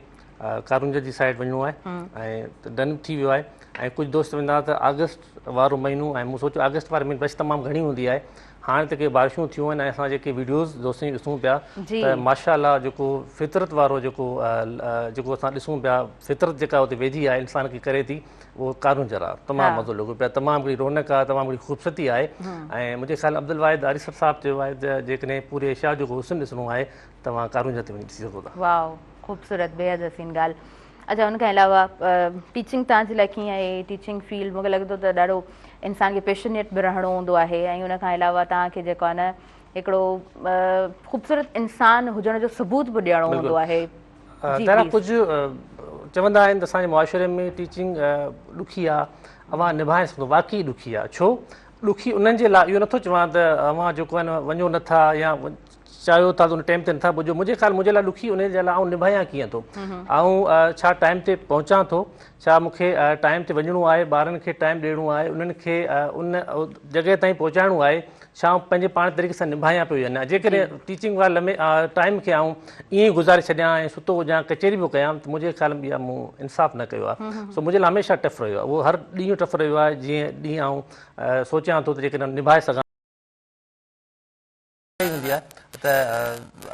S2: कारुंज जी साइड वञिणो आहे, ऐं डन थी वियो आहे। ऐं कुझु दोस्त वेंदा त अगस्त वारो महीनो, ऐं मूं सोचियो अगस्त वारे में बस तमामु घणी हूंदी आहे। हाणे त के बारिशूं थियूं आहिनि, ऐं असां जेके वीडियोज़ दोस्तनि जी ॾिसूं पिया त माशाअल्लाह जेको फितरत वारो जेको असां ॾिसूं पिया, फितरत जेका उते वेझी आहे इंसान खे करे थी, उहो कारुंजर आहे। तमामु मज़ो लॻो पिया, तमामु हिकिड़ी रौनक आहे, तमामु हिकिड़ी ख़ूबसूरती आहे। ऐं मुंहिंजे ख़्याल अब्दुल वाहिद आरिसर साहिबु चयो आहे त जेकॾहिं पूरे एशिया जो हुस्न ॾिसणो आहे तव्हां कारुंज ते वञी ॾिसी सघो था।
S1: वाह, ख़ूबसूरत, बेहद हसीन ॻाल्हि। अच्छा, हुनखां अलावा टीचिंग तव्हांजे लाइ कीअं आहे? टीचिंग फील्ड मूंखे लॻे थो त ॾाढो इंसान खे पैशनेट बि रहणो हूंदो आहे, ऐं हुनखां अलावा तव्हांखे जेको आहे न हिकिड़ो ख़ूबसूरत इंसानु हुजण जो सबूत बि ॾियणो हूंदो आहे।
S2: कुझु चवंदा आहिनि त असांजे मुआशिरे में टीचिंग ॾुखी आहे, अवां निभाए सघंदो, वाक़ई ॾुखी आहे। छो ॾुखी? उन्हनि जे लाइ इहो नथो चवां त अवां जेको आहे न वञो नथा या चाहियो था त उन टाइम ते नथा पुॼो। मुंहिंजे ख़्याल मुंहिंजे लाइ ॾुखी उन जे लाइ आउं निभायां कीअं थो, ऐं छा टाइम ते पहुचां थो, छा मूंखे टाइम ते वञिणो आहे, ॿारनि खे टाइम ॾियणो आहे, उन्हनि खे उन जॻह ताईं पहुचाइणो आहे, छा आउं पंहिंजे पाण तरीक़े सां निभायां पियो या न। जेकॾहिं टीचिंग वारे टाइम खे आउं ईअं ई गुज़ारे छॾियां ऐं सुतो हुजां, कचहरी पियो कयां, त मुंहिंजे ख़्याल में इहा मूं इंसाफ़ु न कयो आहे। सो मुंहिंजे लाइ हमेशह टफ रहियो आहे, उहो हर ॾींहुं टफ रहियो आहे। जीअं ॾींहुं आउं सोचियां थो त जेकॾहिं निभाए सघां हूंदी आहे त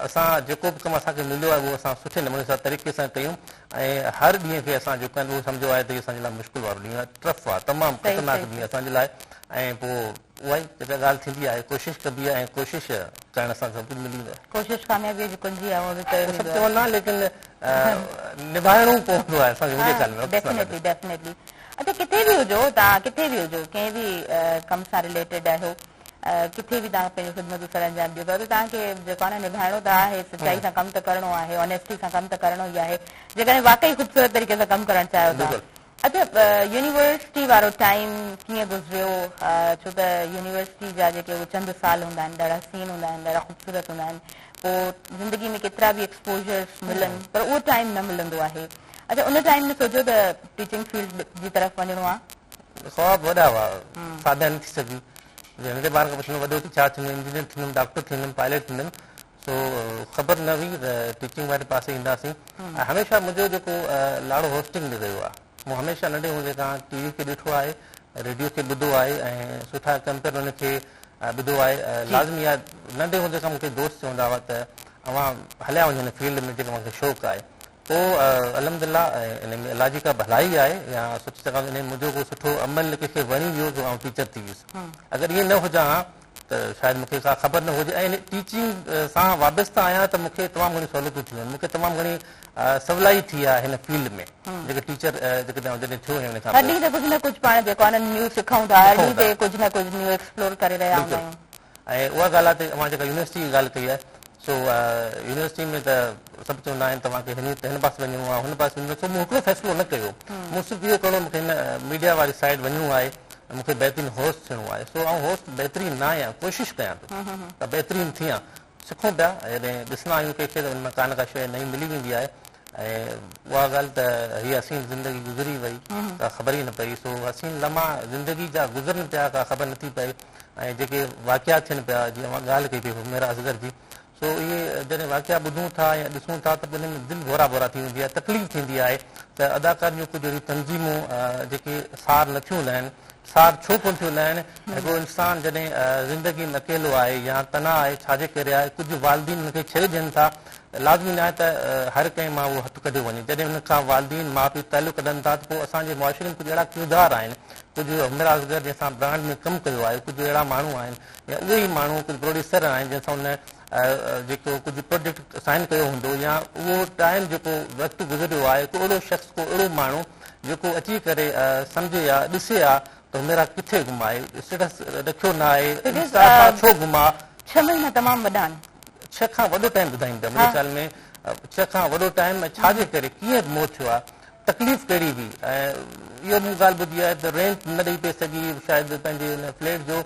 S2: असां जेको बि कमु असांखे मिलियो आहे उहो असां सुठे नमूने सां तरीक़े सां कयूं, ऐं हर ॾींहं खे असां जेको आहे उहो सम्झो आहे त इहो असांजे लाइ मुश्किल वारो ॾींहुं आहे, टफ आहे, तमामु ख़तरनाक ॾींहुं असांजे लाइ। ऐं पोइ उहा ई जेका ॻाल्हि थींदी आहे, कोशिशि कबी आहे, ऐं कोशिशि करण सां सभु कुझु मिली वेंदो आहे।
S1: कोशिशि कामयाबीअ जी कुंजी आहे, उहो बि
S2: सभु चवंदा, लेकिन निभाइणो पवंदो आहे असांखे, मुंहिंजे ख़्याल में।
S1: Definitely definitely. अच्छा, किथे बि हुजो तव्हां, किथे बि हुजो, कंहिं बि कम सां रिलेटेड आहियो, किथे बि तव्हां पंहिंजी ख़िदमत सर अंजाम ॾियो था त तव्हांखे जेको आहे न निभाइणो त आहे, सचाई सां कमु त करिणो आहे, ऑनेस्टी सां कमु त करिणो ई आहे, जेकॾहिं वाक़ई ख़ूबसूरत तरीक़े सां कमु करणु चाहियो था। अच्छा, यूनिवर्सिटी वारो टाइम कीअं गुज़रियो? छो त यूनिवर्सिटी जा जेके उहे चंद साल हूंदा आहिनि ॾाढा हसीन हूंदा आहिनि, ॾाढा ख़ूबसूरत हूंदा आहिनि, पोइ ज़िंदगी में केतिरा बि एक्सपोजर्स मिलनि पर उहो टाइम न मिलंदो आहे। अच्छा, उन टाइम में सोचियो त टीचिंग फील्ड जी तरफ़ वञिणो आहे?
S2: ख़्वाब वॾा हुआ, सादा न थी सघी। नंढे ॿार खां पुछंदुमि वॾो थी छा थींदुमि, इंजीनियर थींदुमि, डॉक्टर थींदुमि, पायलट थींदुमि, सो ख़बर न हुई त टीचिंग वारे पासे ईंदासीं ऐं हमेशह मुंहिंजो जेको लाड़ो होस्टिंग में रहियो आहे मूं हमेशह नंढे हूंदे खां टीवी खे ॾिठो आहे रेडियो खे ॿुधो आहे ऐं सुठा कैंपेन हुनखे ॿुधो आहे लाज़मी आहे नंढे हूंदे खां मूंखे दोस्त चवंदा हुआ त अवां हलिया वञो हिन फील्ड में जेको मूंखे शौक़ु आहे पोइ अलहमदिल्ला इन में अलाह जी का भलाई आहे या सोचे सघां इन मुंहिंजो को सुठो अमल कंहिंखे वणी वियो जो आउं टीचर थी वियुसि अगरि ईअं न हुजां हा त शायदि मूंखे का ख़बर न हुजे ऐं इन टीचिंग सां वाबस्ता आहियां त मूंखे तमामु घणी सहूलियतूं थियूं आहिनि मूंखे तमामु घणी सवलाई थी आहे हिन फील्ड में जेके टीचर जेके जॾहिं थियो हुन खां
S1: हर ॾींहुं ते कुझु न कुझु पाण जेको आहे न्यूज़ सिखूं था हर ॾींहुं ते कुझु न कुझु न्यू एक्सप्लोर करे रहिया हूंदा आहियूं
S2: ऐं उहा ॻाल्हि आहे त मां जेका यूनिवर्सिटी जी ॻाल्हि कई आहे सो यूनिवर्सिटी में त सभु चवंदा आहिनि तव्हांखे हिन पासे वञिणो आहे हुन पासे वञिणो आहे मूं हिकिड़ो फ़ैसिलो न कयो मूं सिर्फ़ु इहो करिणो मूंखे हिन मीडिया वारी साइड वञिणो आहे मूंखे बहितरीनु होस्ट थियणो आहे सो आउं होस्ट बहितरीनु न आहियां कोशिशि कयां थो त बहितरीनु थियां सिखूं पिया जॾहिं ॾिसंदा आहियूं कंहिंखे त हुन में का शइ नई मिली वेंदी आहे ऐं उहा ॻाल्हि त हीअ हसीन ज़िंदगी गुज़री वई का ख़बर ई न पई सो हसीन लम्हा ज़िंदगी जा गुज़रनि पिया का ख़बर नथी पए ऐं जेके वाक़िया थियनि पिया जीअं मां ॻाल्हि कई पई मेरा असगर जी सो इहे जॾहिं वाक़िया ॿुधूं था या ॾिसूं था त उन में दिलि भोरा भोरा थी वेंदी आहे तकलीफ़ थींदी आहे त अदाकार जूं कुझु अहिड़ियूं तंज़ीमूं जेके सार न थियूं हूंदा आहिनि सार छो कोन थियूं हूंदा आहिनि हिकिड़ो इंसानु जॾहिं ज़िंदगी में अकेलो आहे या तनाव आहे छाजे करे आहे कुझु वालदीन हुनखे छॾे ॾियनि था लाज़मी न आहे त हर कंहिं मां उहो हथु कढियो वञे जॾहिं हुन खां वालदीन माउ पीउ तालुक़ कढनि था त पोइ असांजे मुआशिरे में कुझु अहिड़ा किरदार आहिनि कुझु मेरा असगर जंहिंसां ब्रांड में कमु कयो आहे कुझु अहिड़ा माण्हू आहिनि या उहे ई माण्हू कुझु प्रोड्यूसर आहिनि जंहिंसां हुन जेको कुझु प्रोजेक्ट साइन कयो हूंदो या उहो टाइम जेको वक़्तु गुज़रियो आहे को अहिड़ो शख़्स को अहिड़ो माण्हू जेको अची करे सम्झे या ॾिसे हा त मेरा किथे घुमाए स्टेटस रखियो न आहे छो घुमा
S1: 6 महीना तमामु वॾा आहिनि
S2: 6 खां वॾो टाइम ॿुधाईंदा मुंहिंजे ख़्याल में 6 खां वॾो टाइम छाजे करे कीअं मौत थियो आहे तकलीफ़ कहिड़ी हुई ऐं इहो मूं ॻाल्हि ॿुधी आहे त रेंट न ॾेई पई सघी शायदि पंहिंजे हुन फ्लैट जो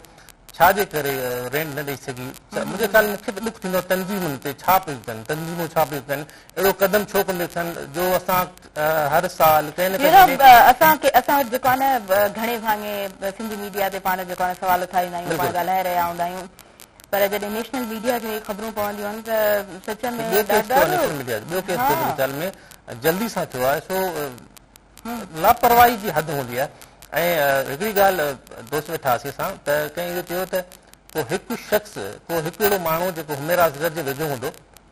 S2: छाजे करे रेंट न ॾेई सघी मुंहिंजे ख़्याल मूंखे बि ॾुख थींदो तंज़ीमुनि ते छा पियूं कनि तंज़ीमूं छा पियूं कनि अहिड़ो कदम छो कोन थियनि जो असां हर साल कंहिं न कंहिं
S1: असां जेको आहे न घणे भाङे सिंधी मीडिया ते पाण जेको आहे सवाल उथारींदा आहियूं पाण ॻाल्हाए रहिया हूंदा आहियूं पर जॾहिं नेशनल मीडिया खे ख़बरूं पवंदियूं आहिनि त सच में
S2: ॿियो केस में जल्दी सां थियो आहे सो लापरवाही जी हद हूंदी आहे ऐं हिकिड़ी ॻाल्हि दोस्त वेठा हुआसीं असां त कंहिं इहो चयो त को हिकु शख़्स को हिकु अहिड़ो माण्हू जेको हुमेरा असगर जे वेझो हूंदो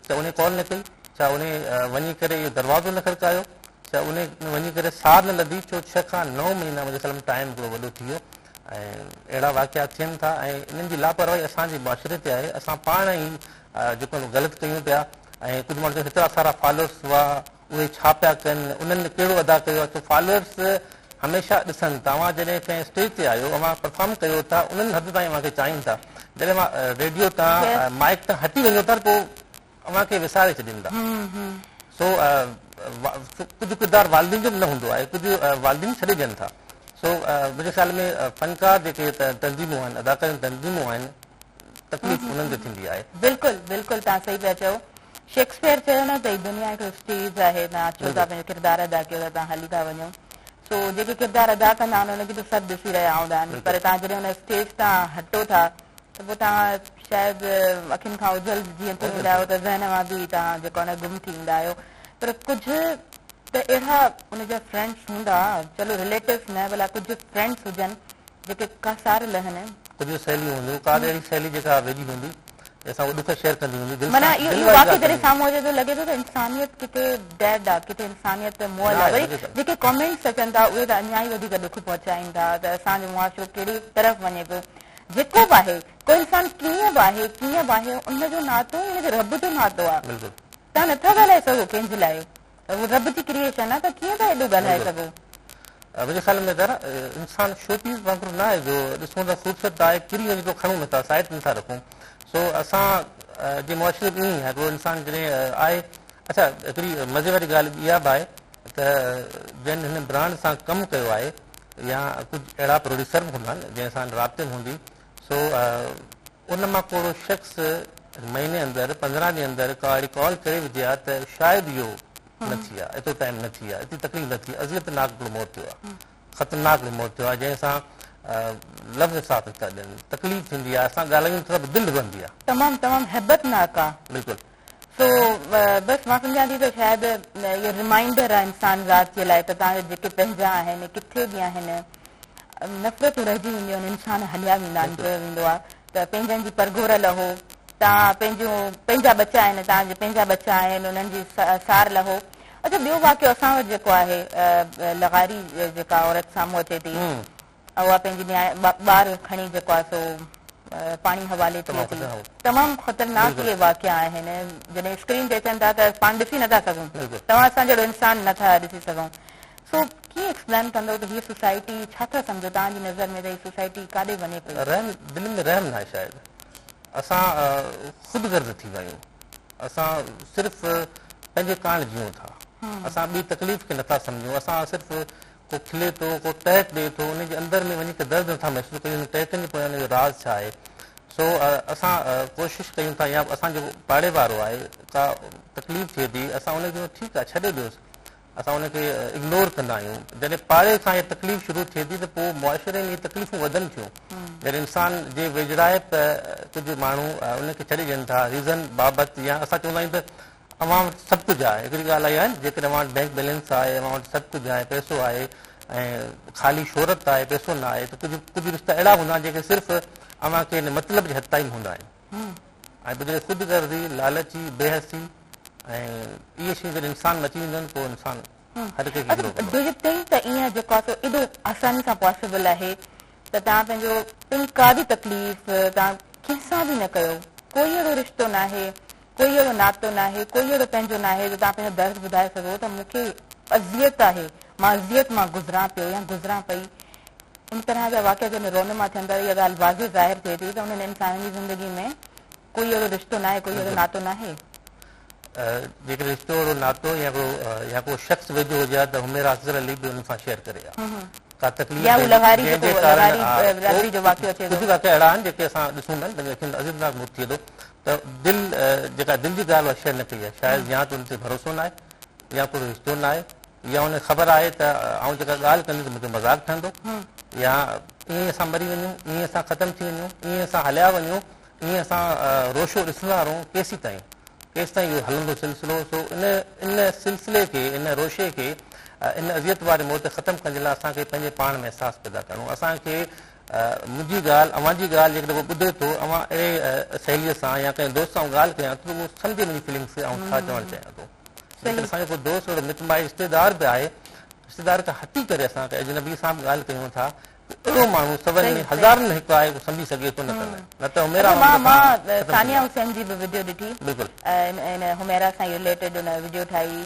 S2: त उन कॉल न कई छा उन वञी करे इहो दरवाज़ो न खड़कायो छा उन वञी करे सार न लधी छो 6 खां 9 महीना मुंहिंजे ख़्याल में टाइम हिकिड़ो वॾो थी वियो ऐं अहिड़ा वाक़िया थियनि था ऐं इन्हनि जी लापरवाही असांजे मुआशिरे ते आहे असां पाण ई जेको ग़लति कयूं पिया ऐं कुझु माण्हू हेतिरा सारा फॉलोअर्स हुआ उहे छा पिया कनि उन्हनि कहिड़ो अदा कयो आहे छो फॉलोअर्स हमेशह ॾिसनि तव्हां जॾहिं कंहिं स्टेज ते आहियो अवां परफॉर्म कयो था उन्हनि हद ताईं अव्हांखे चाहिनि था जॾहिं मां रेडियो तां माइक तां हटी वञो था पोइ अव्हांखे विसारे छॾींदा सो कुझु किरदार वालदीन जो बि न हूंदो आहे कुझु वालदीन छॾे ॾियनि था सो मुंहिंजे ख़्याल में फनकार जेके तंज़ीमूं आहिनि अदाकार तंज़ीमूं आहिनि तकलीफ़ उन्हनि ते थींदी आहे
S1: बिल्कुलु बिल्कुलु तव्हां सही पिया चयो शेक्सपियर चयो न त दुनिया हिकिड़ो स्टेज आहे तव्हां अचो था पंहिंजो किरदार अदा कयो था तव्हां हली था वञो सो जेके किरदार अदा कंदा आहिनि उनखे त सभु ॾिसी रहिया हूंदा आहिनि पर तव्हां जॾहिं हुन स्टेज तां हटो था त पोइ तव्हां शायदि अखियुनि खां उजल जीअं थी वेंदा आहियो त ज़हन मां बि तव्हां जेको आहे गुम थी वेंदा आहियो पर कुझु त अहिड़ा उनजा फ्रेंड्स हूंदा चलो रिलेटिव्स न भला कुझु फ्रेंड्स हुजनि जेके का सार लहनि
S2: कुझु सहेलियूं हूंदियूं का अहिड़ी सहेली जेका वेझी हूंदी जंहिंसां उहो दुख शेयर कंदी हूंदी
S1: माना इहो वाक़ई जॾहिं साम्हूं अचे थो लॻे थो त इंसानियत किथे डेड आहे किथे इंसानियत मुअल आहे वरी जेके कॉमेंट्स अचनि था उहे त अञा ई वधीक दुख पहुचाइनि था त असांजो मुआशिरो कहिड़ी तरफ़ वञे पियो जेको बि आहे को इंसानु कीअं बि आहे उनजो नातो हुनजे रब जो नातो आहे तव्हां नथा ॻाल्हाए सघो कंहिंजे लाइ उहो रब जी क्रिएशन आहे त कीअं था हेॾो ॻाल्हाए सघो
S2: मुंहिंजे ख़्याल में दादा इंसानु शोपीस वांगुरु न आहे जो ॾिसूं त ख़ूबसूरत आहे किरी वञी थो खणूं नथा साइड नथा रखूं सो असां जे मुआशिरे में ईअं आहे हिकिड़ो इंसानु जॾहिं आहे अच्छा हिकिड़ी मज़े वारी ॻाल्हि इहा बि आहे त जंहिं हिन ब्रांड सां कमु कयो आहे या कुझु अहिड़ा प्रोड्यूसर बि हूंदा आहिनि जंहिंसां राब्ते में हूंदी सो उन मां को शख़्स महीने अंदरि 15 ॾींहं अंदरि का अहिड़ी कॉल करे विझे आहे त शायदि इहो न थी आहे एतिरो टाइम न थी आहे एतिरी तकलीफ़ न थी आहे अज़ियतनाक हिकिड़ो मौत थियो आहे ख़तरनाक हिकिड़ो मौत थियो आहे जंहिंसां लफ़्ज़ साथ था ॾियनि, तकलीफ़ थींदी आहे, असां ॻाल्हायूं त दिलि रहंदी आहे।
S1: तमामु तमामु हैबतनाक आहे।
S2: बिल्कुलु।
S1: सो बसि मां सम्झां थी त शायदि इहो रिमाइंडर आहे इंसान ज़ात जे लाइ त तव्हांजा जेके पंहिंजा आहिनि किथे बि आहिनि, नफ़रतूं रहिजी वेंदियूं आहिनि, इंसान हलिया वेंदा आहिनि, चयो वेंदो आहे त पंहिंजनि जी परघोरल हो, तव्हां पंहिंजा बचा आहिनि, तव्हांजे पंहिंजा बचा आहिनि, उन्हनि जी सार लहो। अच्छा, ॿियो वाक़ियो असां वटि जेको आहे, लॻारी जेका औरत साम्हूं अचे थी, उहा पंहिंजी ॿार खणी जेको आहे सो पाणी हवाले थिए थी, तमामु ख़तरनाक इहे वाक़िया आहिनि। जॾहिं स्क्रीन ते अचनि था त पाण ॾिसी नथा सघूं, तव्हां असां जहिड़ो इंसान नथा ॾिसी सघूं। सो कीअं एक्सप्लेन कंदो त हीअ सोसाइटी छा था सम्झो तव्हांजी नज़र में त हीअ सोसाइटी काॾे वञे पई?
S2: रहम दिलि में रहम न आहे शायदि। असां ख़ुदिगर्ज़ थी विया आहियूं, असां सिर्फ़ु पंहिंजे कारण जियूं था, असां ॿी तकलीफ़ खे नथा सम्झूं। असां सिर्फ़ु को खिले थो, को टहक ॾिए थो, उनजे अंदरि में वञी करे दर्द नथा महसूसु कयूं, टहकनि जे पोयां जो राज़ छा आहे। सो असां कोशिशि कयूं था, या असांजो पाड़े वारो आहे, का तकलीफ़ थिए थी, असां उनखे ठीकु आहे छॾे ॾियोसि, असां उनखे इग्नोर कंदा आहियूं। जॾहिं पाड़े खां इहा तकलीफ़ शुरू थिए थी त पोइ मुआशिरे में इहे तकलीफ़ूं वधनि थियूं। जॾहिं इंसान जे वेझड़ाइप कुझु माण्हू उनखे छॾे ॾियनि था रीज़न बाबति, या असां चवंदा आहियूं त अवां वटि सभु कुझु आहे। हिकिड़ी ॻाल्हि आई आहे, जेकॾहिं अवां वटि बैंक बैलेंस आहे, अवां वटि सभु कुझु आहे, पैसो आहे ऐं ख़ाली शोहरत आहे, पैसो न आहे, त कुझु रिश्ता अहिड़ा हूंदा आहिनि जेके सिर्फ़ु अव्हां खे मतिलब जे हद ताईं हूंदा आहिनि। ऐं पोइ जॾहिं ख़ुदिगर्ज़ी, लालची, बेहसी ऐं इहे शयूं जॾहिं इंसान में अची वेंदियूं आहिनि, पोइ इंसान हर कंहिंखे
S1: त ईअं जेको आहे एॾो आसानी सां पॉसिबल आहे त तव्हां पंहिंजी का बि तकलीफ़ तव्हां कंहिंसां बि न कयो, कोई अहिड़ो रिश्तो न आहे, कोई अहिड़ो नातो न आहे, कोई अहिड़ो पंहिंजो न आहे जो तव्हां पंहिंजो दर्द ॿुधाए सघो त मूंखे अज़ियत आहे, मां अज़ियत मां गुज़रां पियो या गुज़रां पई। इन तरह जा वाक़िया जॾहिं रोनमा थियनि था, इहा ॻाल्हि वाज़े ज़ाहिर थिए थी त उन्हनि इंसाननि जी ज़िंदगी में कोई अहिड़ो रिश्तो न आहे, कोई अहिड़ो नातो न आहे।
S2: जेकॾहिं रिश्तो अहिड़ो नातो या को शख़्स वेझो हुजे हा त हुमेरा अफ़ज़ल अली बि हुन सां शेयर करे हा। का तकलीफ़ कुझु वाक़िया अहिड़ा आहिनि जेके असां ॾिसूं था, पंहिंजे अखियुनि अज़ीज़नाक मूर्त थिए थो त दिलि जेका दिलि जी ॻाल्हि उहा शेयर न कई आहे। शायदि या त हुन ते भरोसो न आहे, या को रिश्तो न आहे, या हुन ख़बर आहे त आउं जेका ॻाल्हि कंदुसि मूंखे मज़ाक ठहंदो, या ईअं असां मरी वञूं, ईअं असां ख़तमु थी वञूं, ईअं असां हलिया वञूं, ईअं असां रोशो ॾिसंदा रहूं, केसीं ताईं इहो हलंदो सिलसिलो। सो इन सिलसिले खे, इन रोशे खे, इन अज़ियत वारे मौत ख़तमु करण जे लाइ असांखे पंहिंजे पाण में अहसासु पैदा करिणो। असांखे मुंहिंजी ॻाल्हि, अव्हां जी ॻाल्हि जेकॾहिं उहो ॿुधे थो, अव्हां अहिड़े सहेलीअ सां या कंहिं दोस्त सां ॻाल्हि कयां त उहो सम्झे मुंहिंजी फीलिंग्स खे ऐं छा चवणु चाहियां थो। असांजो को दोस्त अहिड़ो मिट माइट रिश्तेदार बि आहे, रिश्तेदार खां हटी करे असां अजनबी सां बि ॻाल्हि कयूं था, अहिड़ो माण्हू सभनि में हज़ारनि में हिकु आहे, सम्झी सघे थो, न त हुमेरा
S1: सानिया हुसैन जी बि वीडियो ॾिठी, बिल्कुलु हुमेरा सां रिलेटेड हुन वीडियो ठाही,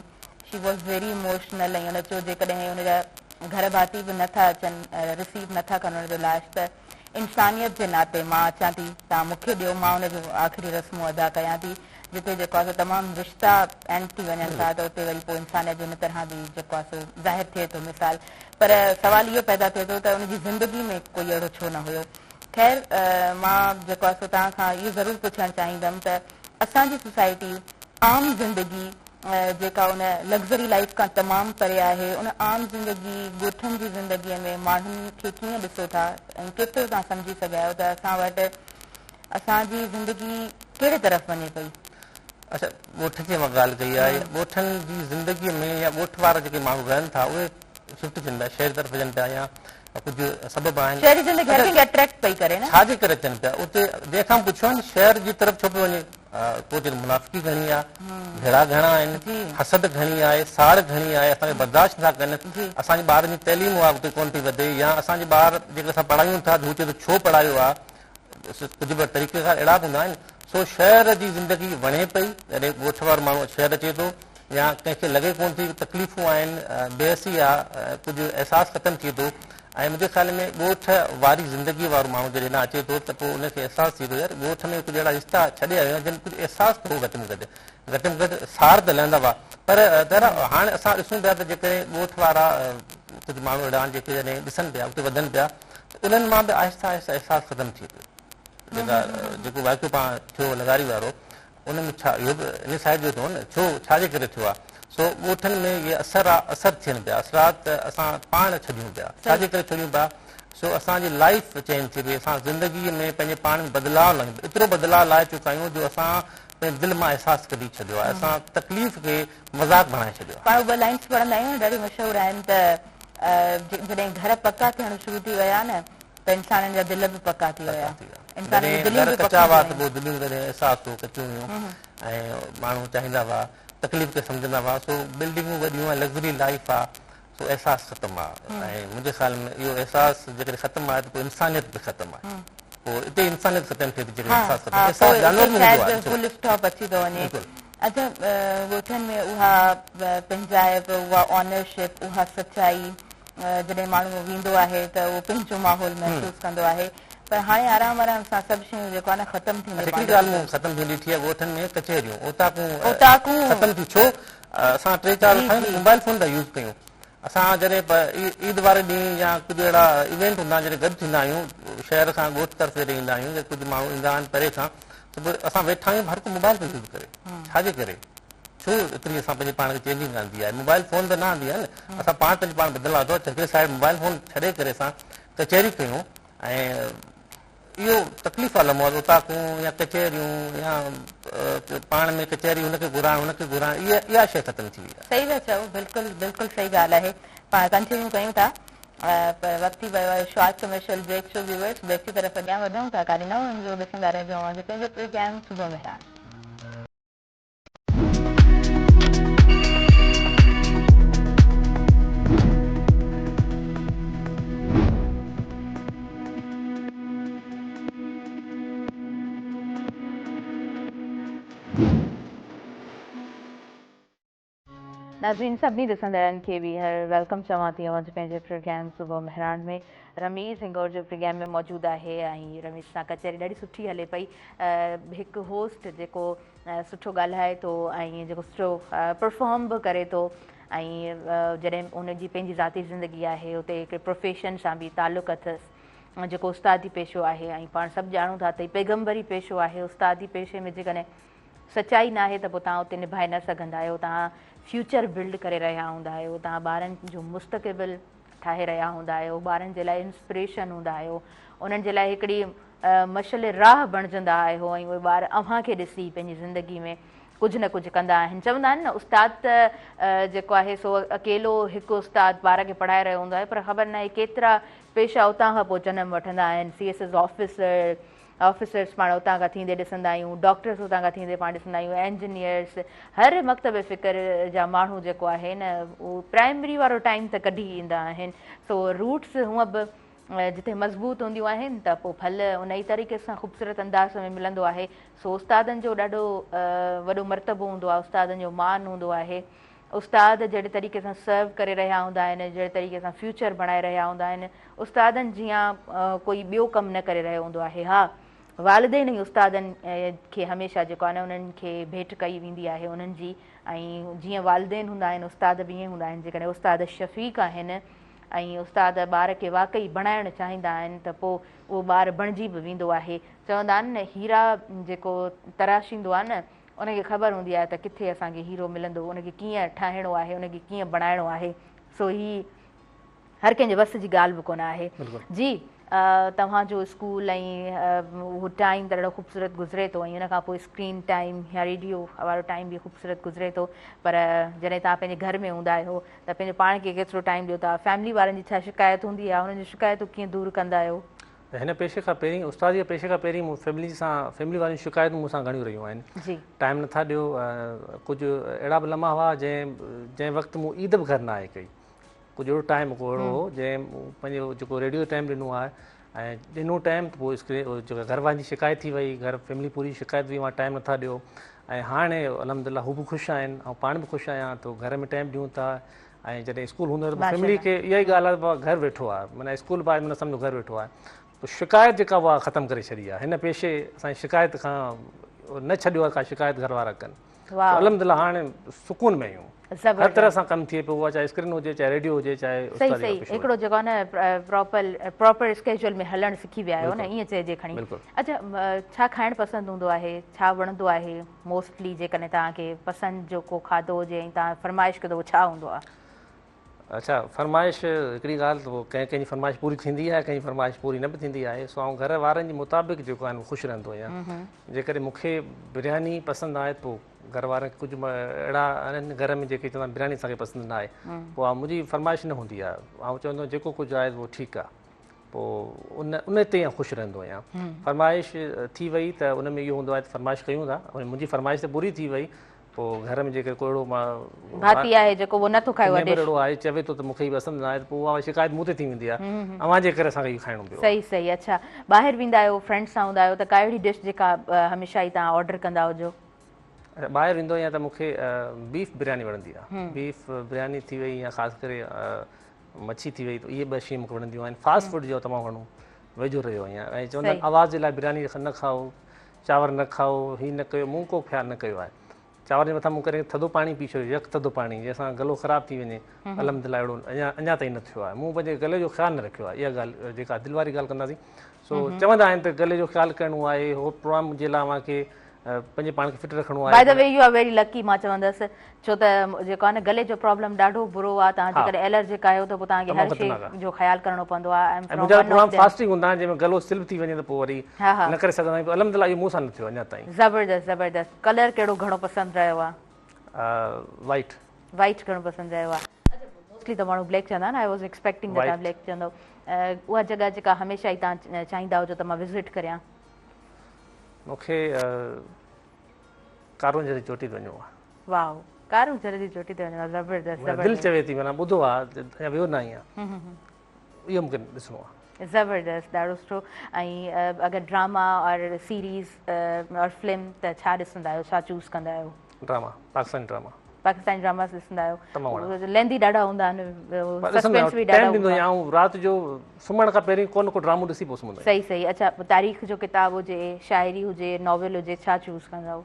S1: शी वॉज वेरी इमोशनल। ऐं हुन चयो जेकॾहिं हुनजा घर भाती बि नथा अचनि, रिसीव नथा कनि हुनजो लाश, त इंसानियत जे नाते मां अचां थी, तव्हां मूंखे ॾियो, मां हुनजो आख़िरी रस्मूं अदा कयां थी। जिते जेको आहे तमामु रिश्ता एंड थी वञनि था त उते वरी पोइ इंसानियत जो इन तरह बि जेको आहे सो ज़ाहिर थिए थो मिसाल। पर सवाल इहो पैदा थिए थो त हुनजी ज़िंदगी में कोई अहिड़ो छो न हुयो। ख़ैर, मां जेको आहे सो तव्हां खां इहो ज़रूरु पुछणु चाहींदमि त असांजी सोसाइटी आम ज़िंदगी जेका उन लग्ज़री लाइफ खां तमामु परे आहे, उन आम ज़िंदगी, ॻोठनि जी ज़िंदगीअ में माण्हुनि खे कीअं ॾिसो था ऐं केतिरो तव्हां सम्झी सघिया आहियो त असां वटि असांजी ज़िंदगी कहिड़े तरफ़ वञे पई?
S2: अच्छा, ॻोठ जी मां ॻाल्हि कई आहे, ॻोठनि जी ज़िंदगीअ में या ॻोठ वारा जेके माण्हू रहनि था उहे शिफ्ट थियनि पिया, शहर तरफ़ वञनि पिया, या कुझु सबब आहिनि छाजे करे अचनि पिया। उते जंहिंखां पुछो न शहर जी तरफ़ छो पियो वञे, को चए मुनाफ़िकी घणी आहे, भेड़ा घणा आहिनि, हसद घणी आहे, साड़ घणी आहे, असांखे बर्दाश्त नथा कनि, असांजे ॿारनि जी तइलीम आहे उते कोन थी वधे, या असांजे ॿार जेके असां पढ़ायूं था हू चए थो छो पढ़ायो आहे, कुझु बि तरीक़ेकार अहिड़ा बि हूंदा आहिनि। सो शहर जी ज़िंदगी वणे पई, जॾहिं ॻोठ वारो माण्हू शहर अचे थो, या कंहिंखे लॻे कोन थी, तकलीफ़ूं आहिनि, बेहसी आहे, कुझु अहसासु ख़तमु थिए थो। ऐं मुंहिंजे ख़्याल में ॻोठ वारी ज़िंदगीअ वारो माण्हू जॾहिं न अचे थो त पोइ उनखे अहसासु थिए थो यार ॻोठ में कुझु अहिड़ा रिश्ता छॾे आया आहिनि जिन कुझु अहसासु थोरो घटि में घटि सार त लहंदा हुआ। पर दादा हाणे असां ॾिसूं पिया त जेकॾहिं ॻोठ वारा कुझु माण्हू अहिड़ा आहिनि जेके जॾहिं ॾिसनि पिया, उते वधनि पिया, उन्हनि मां बि आहिस्ता आहिस्ता अहसासु ख़तमु थिए पियो। जेको वाक़ियो पाण थियो लॻारी वारो, उन में छा इहो बि इन साइड जो थियो न, छो छाजे करे थियो आहे। सो ॻोठनि में इहे असर थियनि पिया, असरात असां पाण छॾियूं पिया, छाजे करे छॾियूं पिया। सो असांजी लाइफ चेंज थी वई, असां ज़िंदगीअ में पंहिंजे पाण में बदिलाव लायूं, एतिरो बदिलाव लाए चुका आहियूं जो असां पंहिंजे दिलि मां अहसासु कढी छॾियो आहे, असां तकलीफ़ खे मज़ाक बणाए छॾियो आहे।
S1: पाण ॿ लाइन्स पढ़ंदा आहियूं ॾाढी मशहूरु आहिनि त जॾहिं घर पका थियण शुरू थी विया न त इंसाननि जा दिलि बि पका थी विया, इंसाननि जी दिलियूं बि
S2: कचा हुआ त पोइ दिलियूं कॾहिं अहसासु हो कचियूं हुयूं ऐं माण्हू चाहींदा हुआ, तकलीफ़ खे सम्झंदा हुआ। सो बिल्डिंगूं वॾियूं आहिनि, लग्ज़री लाइफ आहे, सो अहसासु ख़तमु आहे। ऐं मुंहिंजे ख़्याल में इहो अहसासु जेकॾहिं ख़तमु आहे त पोइ इंसानियत बि ख़तमु आहे, पोइ हिते इंसानियत ख़तमु थिए थी जेकॾहिं अहसासु ख़तमु, अहसासु जानवर बि हूंदो आहे।
S1: फुल स्टॉप अची थो वञे। अच्छा, ॻोठनि में उहा पंहिंजाइप, उहा ऑनरशिप, उहा सचाई जॾहिं माण्हू वेंदो आहे त उहो पंहिंजो माहौल महसूसु कंदो आहे, पर हाणे आराम आराम सां सभु शयूं जेको आहे न ख़तमु थींदियूं।
S2: हिकिड़ी ॻाल्हि मूं ख़तमु थी ॾिठी आहे, ॻोठनि में कचहरियूं ओताकूं ख़तमु थी। छो असां 3-4 मोबाइल फ़ोन था यूज़ कयूं। असां जॾहिं ईद वारे ॾींहुं या कुझु अहिड़ा इवेंट हूंदा आहिनि जॾहिं गॾु थींदा आहियूं, शहर खां ॻोठ तरफ़ ते ईंदा आहियूं, कुझु माण्हू ईंदा आहिनि परे खां, त असां वेठा आहियूं, हर को मोबाइल पियो यूज़ करे। छाजे करे? छो एतिरी असां पंहिंजे पाण खे चेंजिंग आंदी आहे? मोबाइल फ़ोन त न आंदी आहे न, असां पाण पंहिंजे पाण बदिलाव थो हिकिड़े साइड मोबाइल फ़ोन छॾे करे असां कचहरी कयूं, ऐं इहो तकलीफ़ वारो लम्हो आहे। ओताकूं या कचहरियूं या पाण में कचहरी हुनखे घुराइण हुनखे घुराइण, इहा शइ ख़तमु थी वई आहे।
S1: सही था चओ, बिल्कुलु बिल्कुलु सही ॻाल्हि आहे। पाण कंटिन्यू कयूं था, पर वक़्तु थी वियो आहे short commercial break. So viewers, break की तरफ़ अॻियां वधूं था, काॾे न वञिजो, ॾिसंदा रहिजो पंहिंजो प्रोग्राम सुबुह मेहरान। नाज़रीन, सभिनी ॾिसंदड़नि खे बि वेलकम चवां थी अॼु पंहिंजे प्रोग्राम सुबुह मेहरान में। रमीज़ हिंगोर जो प्रोग्राम में मौजूदु आहे ऐं रमीज़ सां कचहरी ॾाढी सुठी हले पई। हिकु होस्ट जेको सुठो ॻाल्हाए थो ऐं जेको सुठो परफॉर्म बि करे थो, ऐं जॾहिं उनजी पंहिंजी ज़ाती ज़िंदगी आहे उते हिकिड़े प्रोफेशन सां बि तालुक़ु अथसि, जेको उस्तादी पेशो आहे। ऐं पाण सभु ॼाणूं था त पैगम्बरी पेशो आहे। उस्तादी पेशे में जेकॾहिं सचाई न आहे त पोइ तव्हां उते निभाए न सघंदा आहियो। तव्हां फ्यूचर बिल्ड करे रहिया हूंदा आहियो, तव्हां ॿारनि जो मुस्तक़बिल ठाहे रहिया हूंदा आहियो, ॿारनि जे लाइ इंस्पिरेशन हूंदा आहियो, उन्हनि जे लाइ हिकिड़ी मशल राह बणिजंदा आहियो, ऐं उहे ॿार अव्हांखे ॾिसी पंहिंजी ज़िंदगी में कुझु न कुझु कंदा आहिनि। चवंदा आहिनि न, उस्ताद त जेको आहे सो अकेलो हिकु उस्ताद ॿार खे पढ़ाए रहियो हूंदो आहे, पर ख़बर न आहे केतिरा पेशा उतां खां पोइ जनम वठंदा आहिनि। CSS ऑफिसर्स पाण उतां खां थींदे ॾिसंदा आहियूं, डॉक्टर्स उतां खां थींदे पाण ॾिसंदा आहियूं, इंजीनियर्स, हर मकतब फ़िक्र जा माण्हू जेको आहे न उहो प्राइमरी वारो टाइम त कढी ईंदा आहिनि। सो रूट्स हूअं बि जिते मज़बूत हूंदियूं आहिनि त पोइ फल उन ई तरीक़े सां ख़ूबसूरत अंदाज़ में मिलंदो आहे। सो उस्तादनि जो ॾाढो वॾो मर्तबो हूंदो आहे, उस्तादनि जो मान हूंदो आहे। उस्ताद जहिड़े तरीक़े सां सर्व करे रहिया हूंदा आहिनि, जहिड़े तरीक़े सां फ्यूचर बणाए रहिया हूंदा आहिनि, उस्तादनि जीअं कोई ॿियो कमु न करे रहियो हूंदो आहे। हा, वालिदैन ई उस्तादनि खे हमेशह जेको आहे न उन्हनि खे भेंट कई वेंदी आहे उन्हनि जी। ऐं जीअं वालिदैन हूंदा आहिनि, उस्ताद बि ईअं हूंदा आहिनि। जेकॾहिं उस्ताद शफ़ीक़ आहिनि ऐं उस्ताद ॿार खे वाक़ई बणाइणु चाहींदा आहिनि त पोइ उहो ॿारु बणिजी बि वेंदो आहे। चवंदा आहिनि न, हीरा जेको तराशींदो आहे न उनखे ख़बर हूंदी आहे त किथे असांखे हीरो मिलंदो, उनखे कीअं ठाहिणो आहे, उनखे कीअं बणाइणो आहे। सो ही हर कंहिंजे वस जी ॻाल्हि बि कोन आहे। जी, तव्हांजो स्कूल ऐं उहो टाइम त ॾाढो ख़ूबसूरत गुज़रे थो, ऐं उनखां पोइ स्क्रीन टाइम या रेडियो वारो टाइम बि ख़ूबसूरत गुज़रे थो। पर जॾहिं तव्हां पंहिंजे घर में हूंदा आहियो त पंहिंजे पाण खे केतिरो टाइम ॾियो था? फैमिली वारनि जी छा शिकायत हूंदी आहे? उन्हनि जी शिकायतूं कीअं दूरि कंदा आहियो?
S2: हिन पेशे खां पहिरीं, उस्तादी पेशे खां पहिरीं मूं फैमिली वारियूं शिकायतूं मूंसां घणियूं रहियूं आहिनि।
S1: जी,
S2: टाइम नथा ॾियो। कुझु अहिड़ा बि लम्हा हुआ जंहिं वक़्तु मूं ईद बि घर न आहे कई। कुझु अहिड़ो टाइम अहिड़ो हो जंहिं पंहिंजो जेको रेडियो टाइम ॾिनो आहे ऐं ॾिनो टाइम त पोइ जेको घर वारनि जी शिकायत थी वई, घर फैमिली पूरी शिकायत हुई, मां टाइम नथा ॾियो। ऐं हाणे अलहमदिल्ला हू बि ख़ुशि आहिनि, ऐं पाण बि ख़ुशि आहियां, त घर में टाइम ॾियूं था। ऐं जॾहिं स्कूल हूंदो आहे त फैमिली खे इहा ई ॻाल्हि आहे, घरु वेठो आहे, माना स्कूल बि आहे माना सम्झो घरु वेठो आहे। पोइ शिकायत जेका उहा ख़तमु करे छॾी आहे। हिन पेशे असांजी शिकायत खां न छॾियो आहे, का शिकायत घर वारा कनि। अलहमदिल्ला हाणे सुकून में आहियूं, हर तरह सां कमु थिए पियो, उहा चाहे स्क्रीन हुजे, चाहे रेडियो हुजे, चाहे
S1: सही सही हिकिड़ो जेको आहे न प्रॉपर स्केड्यूल में हलणु सिखी विया आहियो न, ईअं चइजे खणी। अच्छा, छा खाइणु पसंदि हूंदो आहे? छा वणंदो आहे मोस्टली? जेकॾहिं तव्हांखे पसंदि जो को खाधो हुजे ऐं तव्हां फरमाइश कयो, छा हूंदो आहे?
S2: अच्छा, फरमाइश हिकिड़ी ॻाल्हि त पोइ कंहिंजी फरमाइश पूरी थींदी आहे, कंहिंजी फरमाइश पूरी न बि थींदी आहे। सो आउं घर वारनि जे मुताबिक़ जेको आहे ख़ुशि रहंदो आहियां। जेकॾहिं मूंखे बिरयानी पसंदि आहे पोइ घर वारनि खे कुझु अहिड़ा आहिनि घर में जेके चवंदा आहिनि बिरयानी असांखे पसंदि न आहे, पोइ मुंहिंजी फरमाइश न हूंदी आहे। आउं चवंदो आहियां जेको कुझु आहे उहो ठीकु आहे, पोइ उन ते ख़ुशि रहंदो आहियां। फरमाइश थी वई त उन में इहो हूंदो आहे त फरमाइश कयूं था, मुंहिंजी फरमाइश त पूरी थी वई, पोइ घर में जेके को अहिड़ो
S1: भाती आहे जेको वो नथो खाए
S2: अहिड़ो आहे चवे थो त मूंखे ई पसंदि न आहे, त पोइ उहा शिकायत मूं ते थी वेंदी आहे, अव्हां जे करे असांखे इहो खाइणो पियो।
S1: सही सही। अच्छा, ॿाहिरि वेंदा आहियो, फ्रेंड्स सां हूंदा आहियो, त का अहिड़ी डिश जेका हमेशह ई तव्हां ऑर्डर कंदा हुजो?
S2: ॿाहिरि वेंदो आहियां त मूंखे बीफ बिरयानी वणंदी आहे। बीफ बिरयानी थी वई या ख़ासि करे मच्छी थी वई, त इहे ॿ शयूं मूंखे वणंदियूं आहिनि। फास्ट फूड जो तमामु घणो वेझो रहियो आहियां, ऐं चवंदा आहिनि आवाज़ जे लाइ बिरयानी न खाओ, चांवर न खाओ, हीअ न कयो, मूं को ख़्यालु न कयो आहे। चांवर जे मथां मूं करे थधो पाणी पी छॾियो, यक थधो पाणी, जंहिंसां गलो ख़राबु थी वञे, अलहमदिल्ला अहिड़ो अञा ताईं न थियो आहे। मूं पंहिंजे गले जो ख़्यालु न रखियो आहे। इहा ॻाल्हि जेका दिलि वारी ॻाल्हि कंदासीं। सो चवंदा आहिनि त गले जो ख़्यालु करिणो आहे, हो प्रोग्राम जे लाइ अव्हांखे पंहिंजे पाण खे फिट रखिणो आहे।
S1: By the way you are very lucky मां चवंदसि, छो त जेको आहे न गले जो प्रॉब्लम ॾाढो बुरो आहे। तव्हां जेकॾहिं एलर्जिक आहियो त पोइ तव्हांखे हर शइ जो ख़्यालु करणो पवंदो आहे।
S2: मुंहिंजा प्रोग्राम फास्टिंग हूंदा आहिनि जंहिंमें गलो स्लिप थी वञे त पोइ वरी न करे सघंदा आहियूं। अलहमदिल्ला इहो मूं सां न थियो अञा ताईं।
S1: ज़बरदस्त ज़बरदस्त। कलर कहिड़ो घणो पसंदि रहियो आहे?
S2: वाइट।
S1: वाइट घणो पसंदि रहियो आहे? मोस्टली त माण्हू ब्लैक चवंदा आहिनि, आई वॉज एक्सपेक्टिंग दैट तव्हां ब्लैक चवंदो। उहा जॻह जेका हमेशह ई तव्हां चाहींदा हुजो त मां विज़िट करियां? मूंखे
S2: कारूं जी चोटी ते वञिणो आहे।
S1: वाह, कारूं जी चोटी ते वञिणो आहे, ज़बरदस्त।
S2: दिलि चवे थी, माना ॿुधो आहे, अञा वियो न आहियां, इहो मूंखे ॾिसणो आहे।
S1: ज़बरदस्त, ॾाढो सुठो। ऐं अगरि ड्रामा और सीरीज़ और फिल्म त छा ॾिसंदा आहियो, छा चूज़ कंदा आहियो?
S2: Drama, Pakistani drama.
S1: Pakistani dramas ॾिसंदा आहियो?
S2: तमामु
S1: लेंदी ॾाढा हूंदा आहिनि, सस्पेंस बि ॾाढा हूंदो आहे।
S2: ऐं राति जो सुम्हण खां पहिरीं को न को ड्रामो ॾिसी पोइ सुम्हंदो आहियां।
S1: सही सही। अच्छा, तारीख़ जो किताब हुजे, शाइरी हुजे, नॉवेल हुजे, छा चूज़ कंदा?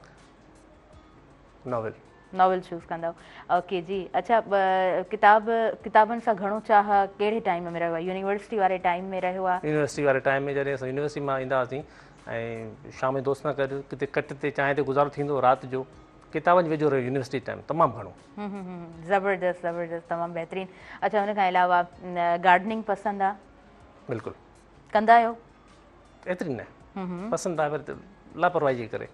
S2: नॉवेल।
S1: नॉवेल चूज़ कंदा? ओके जी। अच्छा, किताबनि सां घणो चाह कहिड़े टाइम में रहियो आहे? यूनिवर्सिटी वारे टाइम में रहियो आहे?
S2: यूनिवर्सिटी वारे टाइम में जॾहिं असां यूनिवर्सिटी मां ईंदा हुआसीं ऐं शाम जो दोस्त सां गॾु किथे कट ते चांहि ते गुज़ारो थींदो राति जो, किताबनि जो वेझो रहियो यूनिवर्सिटी टाइम तमामु घणो।
S1: ज़बरदस्त ज़बरदस्त, तमामु बहितरीनु। अच्छा, हुन खां अलावा गार्डनिंग पसंदि आहे?
S2: बिल्कुलु।
S1: कंदा आहियो?
S2: एतिरी न पसंदि आहे, पर लापरवाही जे करे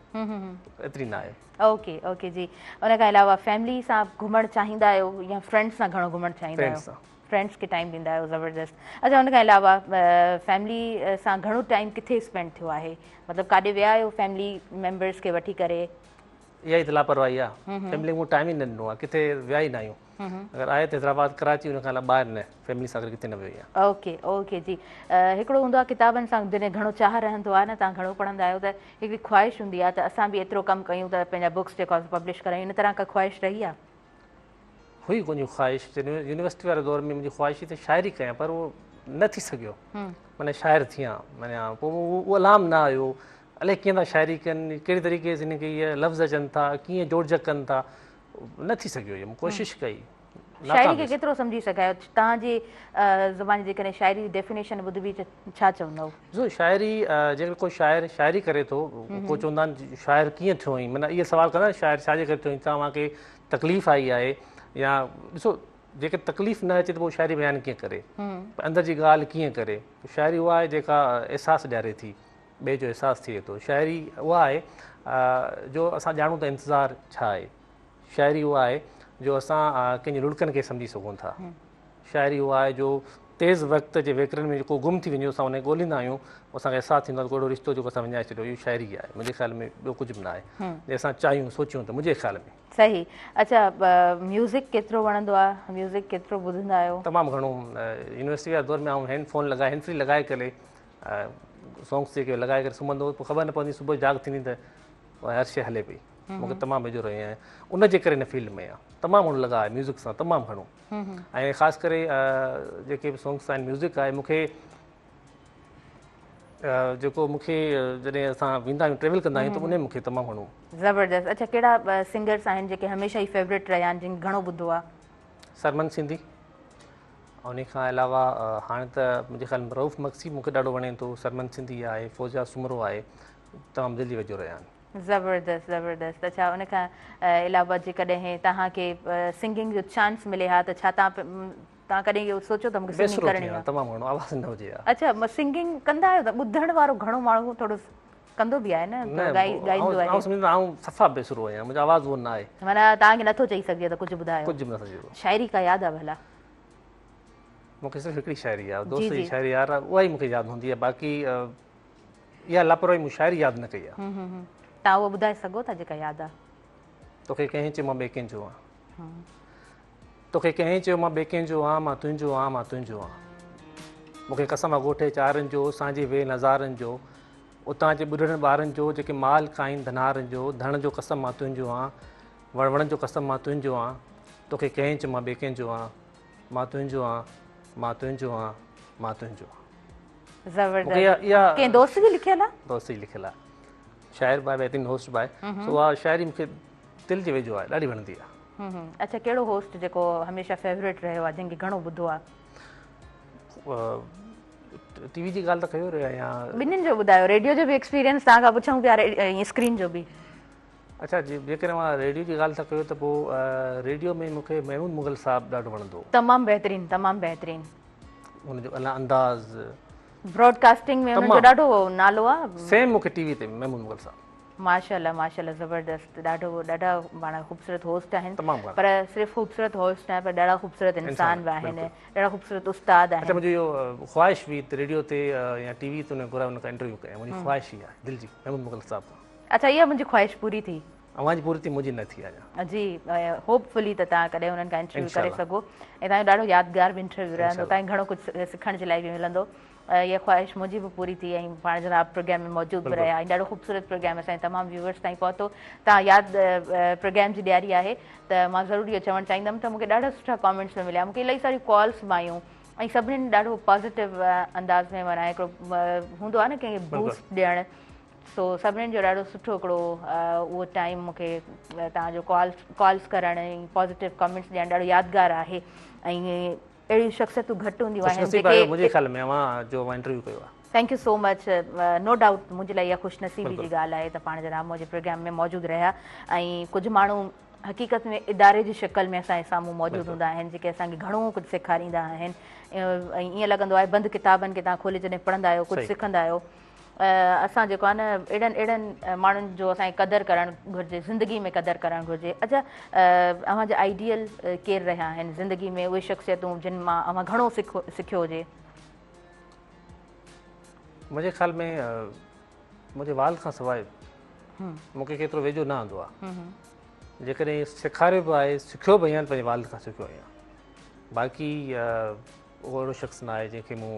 S2: एतिरी न आहे।
S1: ओके ओके जी। हुन खां अलावा फैमिली सां घुमणु चाहींदा आहियो या फ्रेंड्स सां घणो घुमणु चाहींदा आहियो? फ्रेंड्स खे टाइम ॾींदा आहियो, ज़बरदस्त। अच्छा, हुन खां अलावा फैमिली सां घणो टाइम किथे स्पेंड थियो आहे? मतिलबु काॾे विया आहियो फैमिली मेंबर्स खे वठी करे?
S2: इहा ई त लापरवाही आहे, फैमिली मूं टाइम ई न ॾिनो आहे, किथे विया ई न आहियूं। अगरि आहे त हैदराबाद, कराची, हुन खां अलावा ॿाहिरि न, फैमिली सां गॾु किथे न वियो आहियां।
S1: ओके ओके जी। हिकिड़ो हूंदो आहे किताबनि सां जॾहिं घणो चाह रहंदो आहे न, तव्हां घणो पढ़ंदा आहियो, त हिकिड़ी ख़्वाहिश हूंदी आहे त असां बि एतिरो कमु कयूं त पंहिंजा बुक्स जेको आहे पब्लिश करायूं। इन तरह का ख़्वाहिश रही आहे?
S2: हुई मुंहिंजी ख़्वाहिश, यूनिवर्सिटी वारे दौर में मुंहिंजी ख़्वाहिश त शाइरी कयां, पर उहो न थी सघियो। माना शाइर थियां, माना पोइ उहो अलाम न आयो। अलाए कीअं था शाइरी कनि, कहिड़े तरीक़े सां हिनखे इहे लफ़्ज़ अचनि था, कीअं जोड़जक कनि था, न थी सघियो। इहो कोशिशि कई।
S1: शाइरी खे केतिरो सम्झी सघायो? तव्हांजी ज़ुबान जेकॾहिं शाइरी जी डेफिनेशन ॿुधबी त छा चवंदव?
S2: ॾिसो, शाइरी जेकर को शाइर शाइरी करे थो, को चवंदा आहिनि शाइर कीअं थियो आहीं, माना इहे सवाल कंदा आहिनि शाइर छाजे करे थियो आहीं, तव्हांखे तकलीफ़ आई आहे या ॾिसो जेके तकलीफ़ न अचे त पोइ शाइरी बयानु कीअं करे, अंदरि जी ॻाल्हि कीअं करे। शाइरी उहा आहे जेका अहसासु ॾियारे थी, ॿिए जो अहसासु थिए थो। शाइरी उहा आहे जो असां ॼाणूं त इंतज़ारु छा आहे। शाइरी उहा आहे जो असां कंहिंजी लुड़कनि खे सम्झी सघूं था। शाइरी उहा आहे जो तेज़ वक़्त जे वेकरनि में जेको गुम थी वञे असां उनखे ॻोल्हींदा आहियूं, असांखे अहसासु थींदो आहे कहिड़ो रिश्तो जेको असां विञाए छॾियो, इहो शाइरी आहे। मुंहिंजे ख़्याल में ॿियो कुझु बि न आहे जे असां चाहियूं सोचियूं त, मुंहिंजे ख़्याल में।
S1: सही। अच्छा, म्यूज़िक केतिरो वणंदो आहे? म्यूज़िक केतिरो ॿुधंदा आहियो?
S2: तमामु घणो। यूनिवर्सिटी वारे दौर में आउं हैंडफ़ोन लॻाए, हैंड फ्री लॻाए करे सॉन्ग्स जेके लॻाए करे सुम्हंदो, पोइ ख़बर न पवंदी सुबुह जाग थींदी त हर शइ हले पई। मूंखे तमामु वेझो रहियो आहियां, उनजे करे हिन फील्ड में आहे। तमामु घणो लॻा आहे म्यूज़िक सां, तमामु घणो। ऐं ख़ासि करे जेके बि सॉन्ग्स आहिनि, म्यूज़िक आहे, मूंखे जेको मूंखे जॾहिं असां वेंदा आहियूं, ट्रेवल कंदा आहियूं, त उन मूंखे तमामु घणो।
S1: ज़बरदस्त। अच्छा, कहिड़ा सिंगर्स आहिनि जेके हमेशह ई फेवरेट रहिया आहिनि, जिन घणो ॿुधो आहे?
S2: सरमन सिंधी। उन खां अलावा हाणे त मुंहिंजे ख़्याल में रऊफ़ मक्सी मूंखे ॾाढो वणे थो, सरमन सिंधी आहे, फौजिया सुमरो आहे, तमामु दिलि जी वेझो रहिया आहिनि।
S1: ज़बरदस्त ज़बरदस्त। अच्छा, उन खां अलावा जेकॾहिं तव्हांखे सिंगिंग जो चांस मिले हा त छा तव्हां तव्हां कॾहिं इहो सोचो त मूंखे सिंगिंग
S2: बेसुरो
S1: करणी
S2: थी
S1: आहे?
S2: तमामु घणो आवाज़ न हुजे हा।
S1: अच्छा, सिंगिंग कंदा आहियो त ॿुधण वारो घणो माण्हू थोरो कंदो बि आहे न, ॻाईंदो आहे,
S2: सम्झंदो आउं सफ़ा बेसुरो आहियां, मुंहिंजो आवाज़ उहो न आहे,
S1: माना तव्हांखे नथो चई सघे त कुझु ॿुधायो?
S2: कुझु बि नथो चइबो।
S1: शाइरी का यादि आहे भला?
S2: मूंखे सिर्फ़ु हिकिड़ी शाइरी आहे,
S1: जी,
S2: दोस्त जी
S1: जी।
S2: शाइरी यार, उहा ई मूंखे यादि हूंदी आहे, बाक़ी इहा लापरवाही मूं शाइरी यादि न कई आहे।
S1: तव्हां उहो ॿुधाए सघो था जेका यादि आहे?
S2: तोखे कंहिं चयो मां ॿिए कंहिंजो आहियां, तोखे कंहिं चयो मां ॿिए कंहिंजो आहियां, मां तुंहिंजो आहियां, मां तुंहिंजो आहियां। मूंखे कसम आहे ॻोठे चारनि जो, सांझे वे नज़ारनि जो, उतां जे ॿुढड़नि ॿारनि जो, जेके माल खाइनि धनारनि जो, धण जो कसम मां तुंहिंजो आहियां, वण जो कसम मां तुंहिंजो आहियां। तोखे कंहिं चयो मां ॿिए कंहिंजो आहियां, मां तुंहिंजो आहियां, मां तुंहिंजो आहियां, मां तुंहिंजो आहियां।
S1: ज़बरदस्त। कंहिं दोस्त जी लिखियल आहे?
S2: दोस्त जी लिखियल आहे, शाइर बि आहे, बहितरीन होस्ट बि आहे, सो उहा शाइरी मूंखे दिलि जे वेझो आहे, ॾाढी वणंदी आहे।
S1: अच्छा, कहिड़ो होस्ट जेको हमेशह फेवरेट रहियो आहे, जंहिंखे घणो ॿुधो आहे?
S2: टीवी जी ॻाल्हि त कयो रहिया या
S1: ॿिन्हिनि जो ॿुधायो, रेडियो जो बि एक्सपीरियंस तव्हां खां पुछूं पिया, ऐं स्क्रीन जो बि।
S2: अच्छा, जेकॾहिं मां रेडियो जी ॻाल्हि था कयो त पोइ रेडियो में मूंखे महमूद मुग़ल साहिबु ॾाढो वणंदो हो।
S1: तमामु बहितरीनु, तमामु बहितरीनु।
S2: हुनजो अंदाज़,
S1: ब्रॉडकास्टिंग में हुननि जो ॾाढो नालो आहे।
S2: सेम मूंखे टीवी ते महमूद मुग़ल साहिबु।
S1: माशाल्लाह, माशाल्लाह, ज़बरदस्त। ॾाढा माना ख़ूबसूरत होस्ट आहिनि,
S2: तमामु घणा।
S1: पर सिर्फ़ु ख़ूबसूरत होस्ट न, पर ॾाढा ख़ूबसूरत इंसान बि आहिनि, ॾाढा ख़ूबसूरत उस्ताद
S2: अच्छा,
S1: आहिनि।
S2: मुंहिंजो इहो ख़्वाहिश हुई त रेडियो ते या टीवी ते घुराए हुन खां इंटरव्यू कयां, मुंहिंजी ख़्वाहिश ई आहे दिलि जी, महमूद मुग़ल साहिबु।
S1: अच्छा, इहा मुंहिंजी ख़्वाहिश पूरी थी?
S2: अवां जी पूरी थी, मुंहिंजी न थी अञा
S1: जी। होपफुली त तव्हां कॾहिं हुननि खां इंटरव्यू करे सघो, ऐं तव्हांजो ॾाढो यादगार बि इंटरव्यू रहंदो, तव्हांखे घणो कुझु सिखण जे लाइ बि मिलंदो। इहा ख़्वाहिश मुंहिंजी बि पूरी थी, ऐं पाण जनाब प्रोग्राम में मौजूदु बि रहिया, ऐं ॾाढो ख़ूबसूरत प्रोग्राम असांजे तमामु व्यूअर्स ताईं पहुतो। तव्हां यादि प्रोग्राम जी ॾियारी आहे त मां ज़रूरु इहो चवणु चाहींदमि त मूंखे ॾाढा सुठा कॉमेंट्स में मिलिया, मूंखे इलाही सारियूं कॉल्स बि आयूं, ऐं सभिनीनि ॾाढो पॉज़िटिव अंदाज़ में माना हिकिड़ो हूंदो आहे न कंहिंखे बूस्ट ॾियणु, सो सभिनीनि जो ॾाढो सुठो हिकिड़ो उहो टाइम मूंखे तव्हांजो कॉल्स करणु ऐं पॉज़िटिव कॉमेंट्स ॾियणु ॾाढो यादगार आहे। ऐं अहिड़ियूं शख़्सियतूं घटि हूंदियूं आहिनि जेके,
S2: मुंहिंजे ख़्याल में अवां जो इंटरव्यू कयो आहे।
S1: Thank you so much. No doubt मुंहिंजे लाइ इहा ख़ुशनसीबी जी ॻाल्हि आहे त पाण जनाब मुंहिंजे प्रोग्राम में मौजूदु रहिया, ऐं कुझु माण्हू हक़ीक़त में इदारे जी शिकल में असांजे साम्हूं मौजूदु हूंदा आहिनि, जेके असांखे घणो कुझु सेखारींदा आहिनि, ऐं ईअं लॻंदो आहे बंदि किताबनि खे तव्हां खोले जॾहिं पढ़ंदा आहियो, कुझु सिखंदा आहियो। असां जेको आहे न, अहिड़नि माण्हुनि जो असांखे क़दुरु करणु घुरिजे, ज़िंदगी में क़दुरु करणु घुरिजे। अच्छा, अव्हांजा आइडियल केरु रहिया आहिनि ज़िंदगी में, उहे शख़्सियतूं जिन मां अव्हां घणो सिखियो हुजे?
S2: मुंहिंजे ख़्याल में मुंहिंजे वाल खां सवाइ मूंखे केतिरो वेझो न ईंदो आहे। जेकॾहिं सेखारियो बि आहे, सिखियो बि आहियां, पंहिंजे वाल खां सिखियो आहियां। बाक़ी उहो अहिड़ो शख़्स न आहे जंहिंखे मूं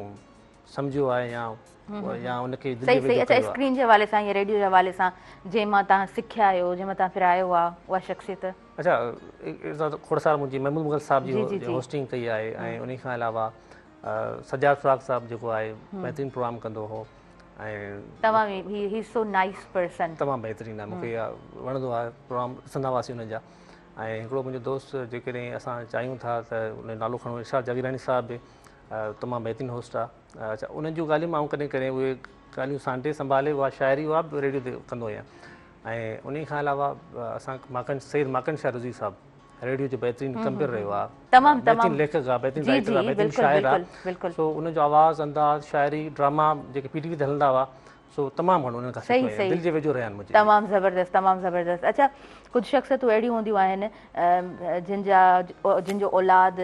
S2: सम्झियो आहे या उनखे
S1: सही सही। अच्छा, स्क्रीन जे हवाले सां या रेडियो जे हवाले सां जंहिं मां तव्हां सिखिया आहियो, जंहिं मां तव्हां फिरायो आहे, उहा शख़्सियत? अच्छा,
S2: खोड़ साल मुंहिंजी महमूद मुग़ल साहिब जी होस्टिंग कई आहे, ऐं उन खां अलावा सजाद फ़राक़ साहिबु जेको आहे बहितरीनु प्रोग्राम कंदो हो, ऐं तमामु बहितरीनु आहे, मूंखे वणंदो आहे प्रोग्राम, ॾिसंदा हुआसीं हुननि जा। ऐं हिकिड़ो मुंहिंजो दोस्त, जेकॾहिं असां चाहियूं था त उन जो नालो खणो, इरशाद जागीरानी साहिबु बि तमामु बहितरीनु होस्ट आहे। अच्छा, उन्हनि जूं ॻाल्हियूं मां कॾहिं कॾहिं उहे ॻाल्हियूं सांटे संभाले उहा शाइरी उहा बि रेडियो ते कंदो आहियां। ऐं उन खां अलावा असां सैयद माकन शाह रज़ी साहिबु रेडियो जो बहितरीनु कंपेयर रहियो आहे, बहितरीनु लेखक आहे, बहितरीनु राइटर आहे, बहितरीनु शाइर आहे। सो उनजो आवाज़, अंदाज़, शाइरी, ड्रामा जेके PTV ते हलंदा हुआ, सो तमामु घणो उन्हनि खां सिखियो आहे, दिलि जे वेझो रहिया आहिनि मुंहिंजे। तमामु
S1: ज़बरदस्त, तमामु ज़बरदस्त। अच्छा, कुझु शख़्सियतूं अहिड़ियूं हूंदियूं आहिनि जिन जो औलाद,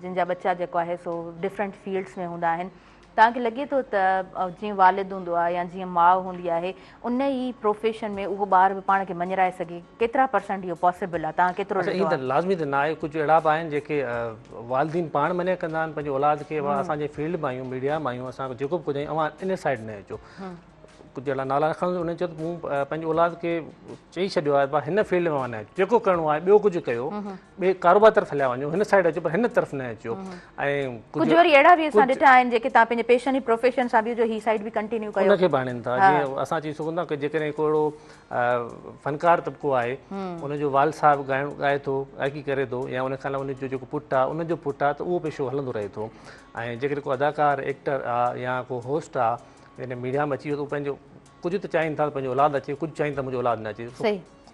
S1: जिन जा बच्चा जेको आहे सो डिफरेंट फील्ड्स में हूंदा आहिनि, तव्हांखे लॻे थो त जीअं वालिद हूंदो आहे या जीअं माउ हूंदी आहे, उन ई प्रोफेशन में उहो ॿार बि पाण खे मञराए सघे, केतिरा % इहो पॉसिबल आहे? तव्हां केतिरो?
S2: ईअं त लाज़मी त न आहे, कुझु अहिड़ा बि आहिनि जेके वालिदीन पाण मञे कंदा आहिनि पंहिंजे औलाद खे, असांजे फील्ड में आहियूं, मीडिया में आहियूं, असां जेको बि कुझु आहियूं, अवां इन साइड न अचो। कुझु अहिड़ा नाला खणो, उन्हनि चयो त मूं पंहिंजे औलाद खे चई छॾियो आहे भाउ हिन फील्ड में वञो, जेको करिणो आहे ॿियो कुझु कयो, ॿिए कारोबार तरफ़ हलिया वञो, हिन साइड अचो पर हिन तरफ़ न अचो। ऐं कुझु वरी अहिड़ा बि असां ॾिठा आहिनि जेके तव्हां पंहिंजे पेशन जी प्रोफेशन सां बि जो ही साइड बि कंटिन्यू कयो, उनखे बि आणनि था। जीअं असां चई सघूं था की जेकॾहिं हिकिड़ो फ़नकार तबिको आहे, उनजो वाल साहिबु ॻाए थो, गायकी करे थो, या उन खां अलावा उनजो जेको पुटु आहे उनजो पुटु आहे, त उहो पेशो हलंदो रहे थो। ऐं जेकॾहिं को अदाकार, एक्टर आहे या को होस्ट आहे, हिन मीडिया में अची वियो त पंहिंजो कुझु त चाहिनि था त पंहिंजो औलाद अचे, कुझु चाहिनि था मुंहिंजो औलाद न अचे।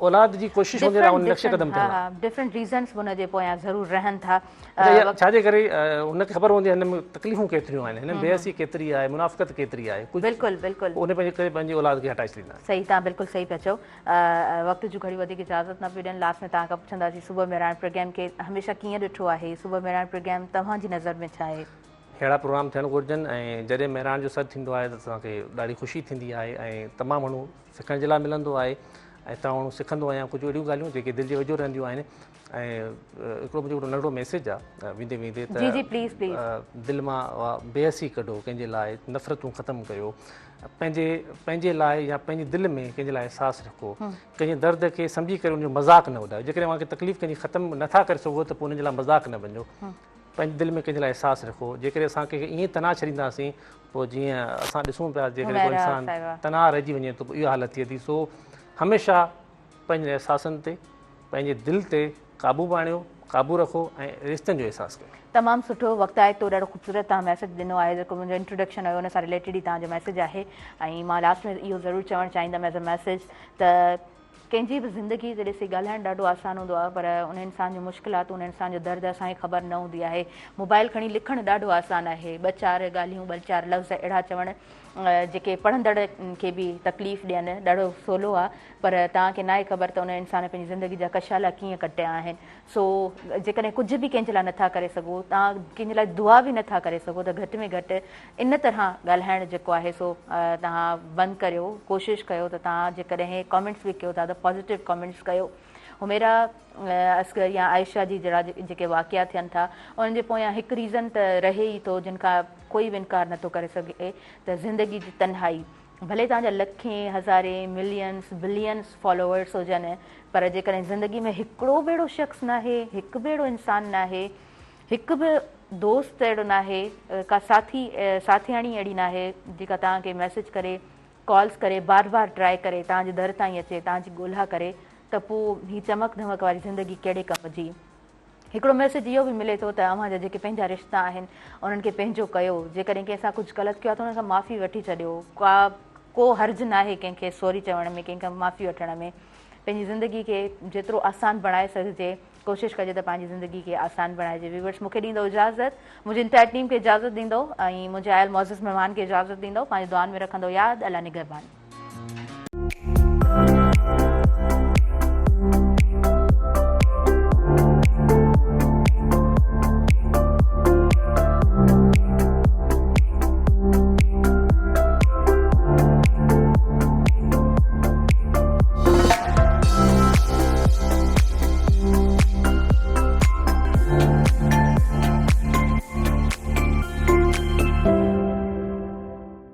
S2: औलाद जी कोशिश हुंदे उन नक्शे कदम
S1: हा
S2: थियन
S1: हा डिफरेंट रीज़न्स हुन जे पोयां ज़रूरु रहनि था।
S2: छाजे करे उनखे ख़बर हूंदी आहे हिन में तकलीफ़ूं केतिरियूं आहिनि, हिन में बेहसी केतिरी आहे, मुनाफ़क़त केतिरी आहे, कुझु
S1: बिल्कुलु बिल्कुलु
S2: उन पंहिंजे करे पंहिंजी औलाद खे हटाए छॾींदा आहिनि।
S1: सही, तव्हां बिल्कुलु सही पिया चओ। वक़्त जूं घड़ी वधीक इजाज़त न पई ॾियनि। लास्ट में तव्हां खां पुछंदासीं सुबुह में राइण प्रोग्राम खे हमेशह कीअं ॾिठो आहे? सुबुह में राइण प्रोग्राम तव्हांजी नज़र में छा आहे?
S2: अहिड़ा प्रोग्राम थियणु घुरिजनि ऐं जॾहिं महिराण जो सॾु थींदो आहे त असांखे ॾाढी ख़ुशी थींदी आहे ऐं तमामु घणो सिखण जे लाइ मिलंदो आहे ऐं तमामु घणो सिखंदो आहियां कुझु अहिड़ियूं ॻाल्हियूं जेके दिलि जे वेझो रहंदियूं आहिनि। ऐं हिकिड़ो मुंहिंजो नंढिड़ो मैसेज आहे वेंदे वेंदे त
S1: जी जी प्लीज़ प्लीज़
S2: दिलि मां बेहसी कढो, कंहिंजे लाइ नफ़रतूं ख़तमु कयो, पंहिंजे लाइ या पंहिंजी दिलि में कंहिंजे लाइ अहसासु रखो, कंहिंजे दर्द खे सम्झी करे उनजो मज़ाक़ न उॾायो। जेकॾहिं तव्हांखे तकलीफ़ कंहिंजी ख़तमु नथा करे सघो त पोइ उनजे लाइ मज़ाक़ न वञो। पंहिंजे दिलि में कंहिंजे लाइ अहसासु रखो। जेकॾहिं असां कंहिंखे ईअं तनाव छॾींदासीं पोइ जीअं असां ॾिसूं पिया जेकॾहिं कोई इंसानु तनाव रहिजी वञे त पोइ इहा हालत थिए थी। सो हमेशह पंहिंजे अहसासनि ते पंहिंजे दिलि ते क़ाबू आणियो, क़ाबू रखो ऐं रिश्तनि जो अहसासु कयो।
S1: तमामु सुठो वक़्तु आहे तो ॾाढो ख़ूबसूरत तव्हां मैसेज ॾिनो आहे। जेको मुंहिंजो इंट्रोडक्शन हुयो हुन सां रिलेटेड ई तव्हांजो मैसेज आहे। ऐं मां लास्ट में इहो ज़रूरु चवणु चाहींदमि एज़ अ मैसेज त कंहिंजी बि ज़िंदगी ते ॾिसी ॻाल्हाइणु ॾाढो आसानु हूंदो आहे, पर उन इंसान जूं मुश्किलातूं, उन इंसान जो दर्द असांखे ख़बर न हूंदी आहे। मोबाइल खणी लिखणु ॾाढो आसानु आहे, ॿ चारि ॻाल्हियूं, ॿ चारि लफ़्ज़ अहिड़ा चवणु जेके पढ़ंदड़ खे बि तकलीफ़ ॾियनि ॾाढो सवलो आहे, पर तव्हांखे न आहे ख़बर त उन इंसान पंहिंजी ज़िंदगी जा कशाला कीअं कटिया आहिनि। सो जेकॾहिं कुझु बि कंहिंजे लाइ नथा करे सघो, तव्हां कंहिंजे लाइ दुआ बि नथा करे सघो, त घटि में घटि इन तरह ॻाल्हाइणु जेको आहे सो तव्हां बंदि करियो। कोशिशि कयो त तव्हां जेकॾहिं कॉमेंट्स बि कयो था त पॉज़िटिव कॉमेंट्स कयो। हुमेरा असगर या आयशा जी जहिड़ा जेके वाक़िया थियनि था उन्हनि जे पोयां हिकु रीज़न त रहे ई थो जिन खां कोई बि इनकार नथो करे सघे त ज़िंदगी जी तन्हाई। भले तव्हांजा लखें हज़ारे मिलियंस बिलियंस फॉलोवर्स हुजनि, पर जेकॾहिं ज़िंदगी में हिकिड़ो बि अहिड़ो शख़्स न आहे, हिकु बि अहिड़ो इंसानु न आहे, हिकु बि दोस्त अहिड़ो न आहे, का साथियाणी अहिड़ी न आहे जेका तव्हांखे मैसेज करे, कॉल्स करे, बार बार ट्राए करे तव्हांजे दर ताईं अचे, तव्हांजी ॻोल्हा करे, त पोइ हीअ चमक धमक वारी ज़िंदगी कहिड़े कम जी। हिकिड़ो मैसेज इहो बि मिले थो त अव्हांजा जेके पंहिंजा रिश्ता आहिनि उन्हनि खे पंहिंजो कयो। जेकॾहिं कंहिंसां कुझु ग़लति कयो आहे त उन खां माफ़ी वठी छॾियो। को हर्ज़ु न आहे कंहिंखे सॉरी चवण में, कंहिंखां माफ़ी वठण में। पंहिंजी ज़िंदगी खे जेतिरो आसानु बणाए सघिजे कोशिशि कजे त पंहिंजी ज़िंदगी खे आसानु बणाइजे। व्यूअर्स मूंखे ॾींदो इजाज़त, मुंहिंजी इंटायर टीम खे इजाज़त ॾींदो ऐं मुंहिंजे आयल मौज़ूज़ महिमान खे इजाज़त ॾींदो। पंहिंजे दुआनि में रखंदो यादि। अल्लाह निगहबान।